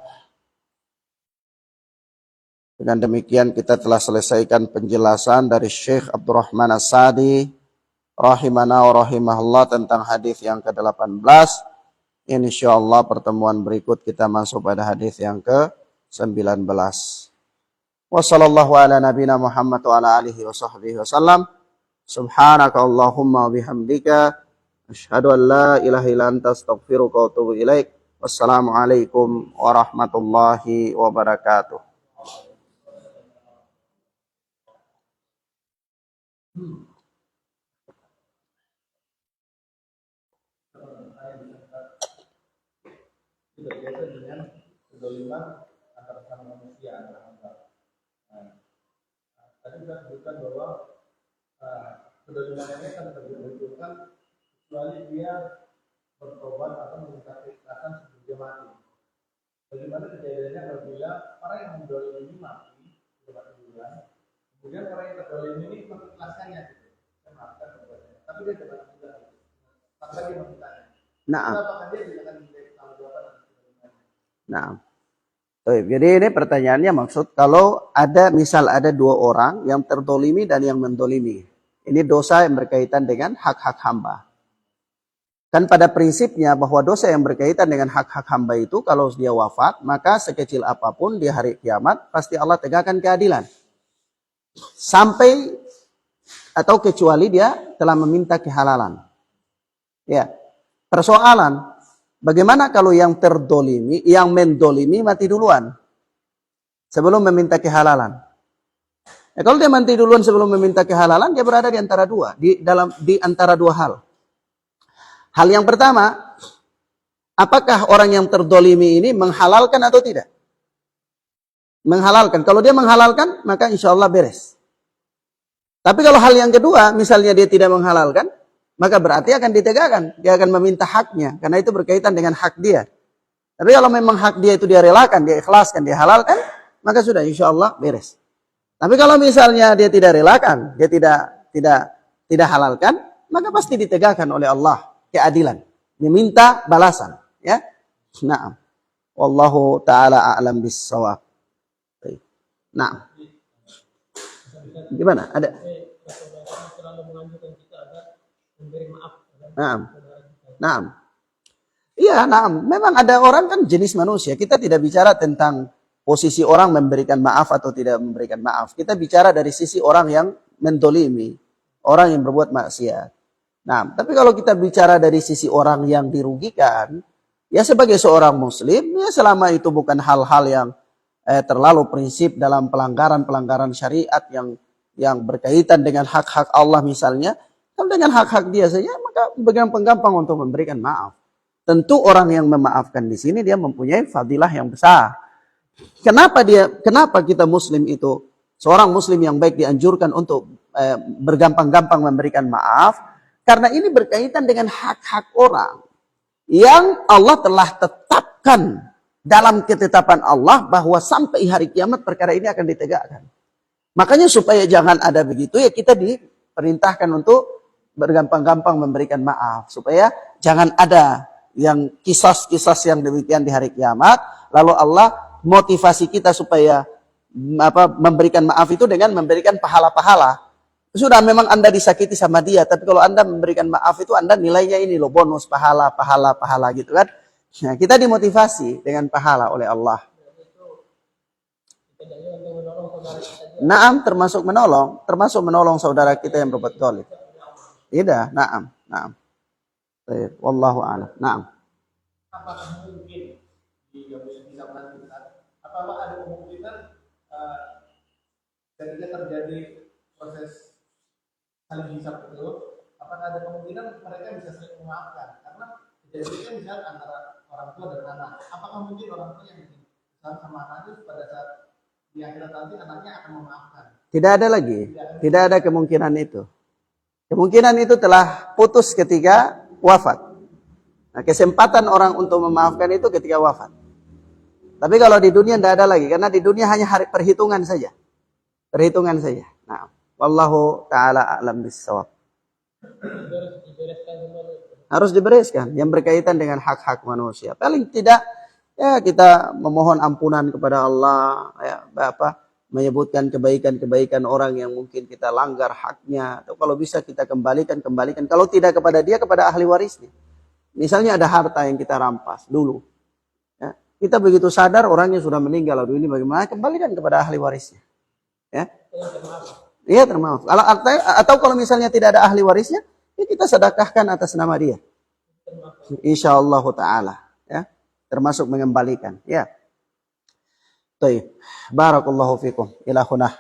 Speaker 1: Dengan demikian kita telah selesaikan penjelasan dari Syekh Abdurrahman As-Sa'di rahimana wa rahimahullah tentang hadis yang ke-18. Insyaallah pertemuan berikut kita masuk pada hadis yang ke-19. Wassallallahu ala nabina Muhammad wa ala alihi wa sahbihi wasallam. Subhanaka Allahumma bihamdika asyhadu an la ilaha illa anta astaghfiruka wa atubu ilaik. Wassalamualaikum warahmatullahi wabarakatuh.
Speaker 2: Berkaitan dengan kedoliman antara sama manusia, antara hamba. Tadi kita sebutkan bahwa kedoliman ini akan terbentukkan kecuali dia bertobat atau meminta keikhlasan sebelum dia mati. Bagaimana kejadiannya apabila orang yang mendolimi ini mati, duluan, kemudian orang yang terdolimi ini mengikhlaskannya, saya maafkan kepadanya, tapi dia dapat juga, maka dia memintanya.
Speaker 1: Nah,
Speaker 2: apakah dia tidak akan menjadi tanggung jawab?
Speaker 1: nah. Jadi ini pertanyaannya maksud kalau ada misal ada 2 orang yang terdolimi dan yang mendolimi. Ini dosa yang berkaitan dengan hak-hak hamba. Kan pada prinsipnya bahwa dosa yang berkaitan dengan hak-hak hamba itu kalau dia wafat, maka sekecil apapun di hari kiamat pasti Allah tegakkan keadilan. Sampai atau kecuali dia telah meminta kehalalan. Ya. Persoalan, bagaimana kalau yang terdolimi, yang mendolimi mati duluan sebelum meminta kehalalan? Ya, kalau dia mati duluan sebelum meminta kehalalan, dia berada di antara dua, di antara 2 hal. Hal yang pertama, apakah orang yang terdolimi ini menghalalkan atau tidak? Menghalalkan. Kalau dia menghalalkan, maka insya Allah beres. Tapi kalau hal yang kedua, misalnya dia tidak menghalalkan, maka berarti akan ditegakkan. Dia akan meminta haknya. Karena itu berkaitan dengan hak dia. Tapi kalau memang hak dia itu dia relakan, dia ikhlaskan, dia halalkan, maka sudah insya Allah beres. Tapi kalau misalnya dia tidak relakan, dia tidak halalkan, maka pasti ditegakkan oleh Allah keadilan. Diminta balasan. Ya. Naam. Wallahu ta'ala a'lam bis-shawab. Naam. Gimana? Ada?
Speaker 3: Selalu menganjurkan kita agar memberi maaf.
Speaker 1: Naam. Naam. Iya, naam. Memang ada orang kan jenis manusia. Kita tidak bicara tentang posisi orang memberikan maaf atau tidak memberikan maaf. Kita bicara dari sisi orang yang mendolimi, orang yang berbuat maksiat. Nah, tapi kalau kita bicara dari sisi orang yang dirugikan, ya sebagai seorang muslim, ya selama itu bukan hal-hal yang terlalu prinsip dalam pelanggaran-pelanggaran syariat yang berkaitan dengan hak-hak Allah misalnya, kalau dengan hak-hak dia saja, maka gampang-gampang untuk memberikan maaf. Tentu orang yang memaafkan di sini dia mempunyai fadilah yang besar. Kenapa kita muslim itu, seorang muslim yang baik dianjurkan untuk bergampang-gampang memberikan maaf? Karena ini berkaitan dengan hak-hak orang yang Allah telah tetapkan dalam ketetapan Allah bahwa sampai hari kiamat perkara ini akan ditegakkan. Makanya supaya jangan ada begitu, ya kita diperintahkan untuk bergampang-gampang memberikan maaf. Supaya jangan ada yang kisas-kisas yang demikian di hari kiamat. Lalu Allah motivasi kita supaya memberikan maaf itu dengan memberikan pahala-pahala. Sudah memang Anda disakiti sama dia, tapi kalau Anda memberikan maaf itu Anda nilainya ini loh, bonus, pahala gitu kan. Nah, kita dimotivasi dengan pahala oleh Allah. Naam, termasuk menolong saudara kita yang berbuat zalim. Tidak, naam. Baik, wallahu a'lam. Naam.
Speaker 2: Apakah mungkin bisa melanjutkan? Apakah ada kemungkinan ketika terjadi proses saling hisab itu, apakah ada kemungkinan mereka bisa saling memaafkan? Karena kejadiannya misalnya antara orang tua dan anak. Apakah mungkin orang tua yang sama anaknya pada saat di akhirat nanti anaknya akan memaafkan?
Speaker 1: Tidak ada lagi. Tidak ada kemungkinan itu. Kemungkinan itu telah putus ketika wafat. Nah, kesempatan orang untuk memaafkan itu ketika wafat. Tapi kalau di dunia tidak ada lagi. Karena di dunia hanya perhitungan saja. Perhitungan saja. Nah, wallahu ta'ala a'lam bissawab. Harus dibereskan. Yang berkaitan dengan hak-hak manusia. Paling tidak, ya kita memohon ampunan kepada Allah. Ya, menyebutkan kebaikan-kebaikan orang yang mungkin kita langgar haknya. Atau kalau bisa kita kembalikan. Kalau tidak kepada dia, kepada ahli warisnya. Misalnya ada harta yang kita rampas dulu. Ya, kita begitu sadar orangnya sudah meninggal. Lalu ini bagaimana? Kembalikan kepada ahli warisnya. Ya, iya termaaf. Atau kalau misalnya tidak ada ahli warisnya, ya kita sedekahkan atas nama dia. Insyaallah ta'ala. Ya, termasuk mengembalikan. Ya. Baik. Barakallahu fikum. Ila huna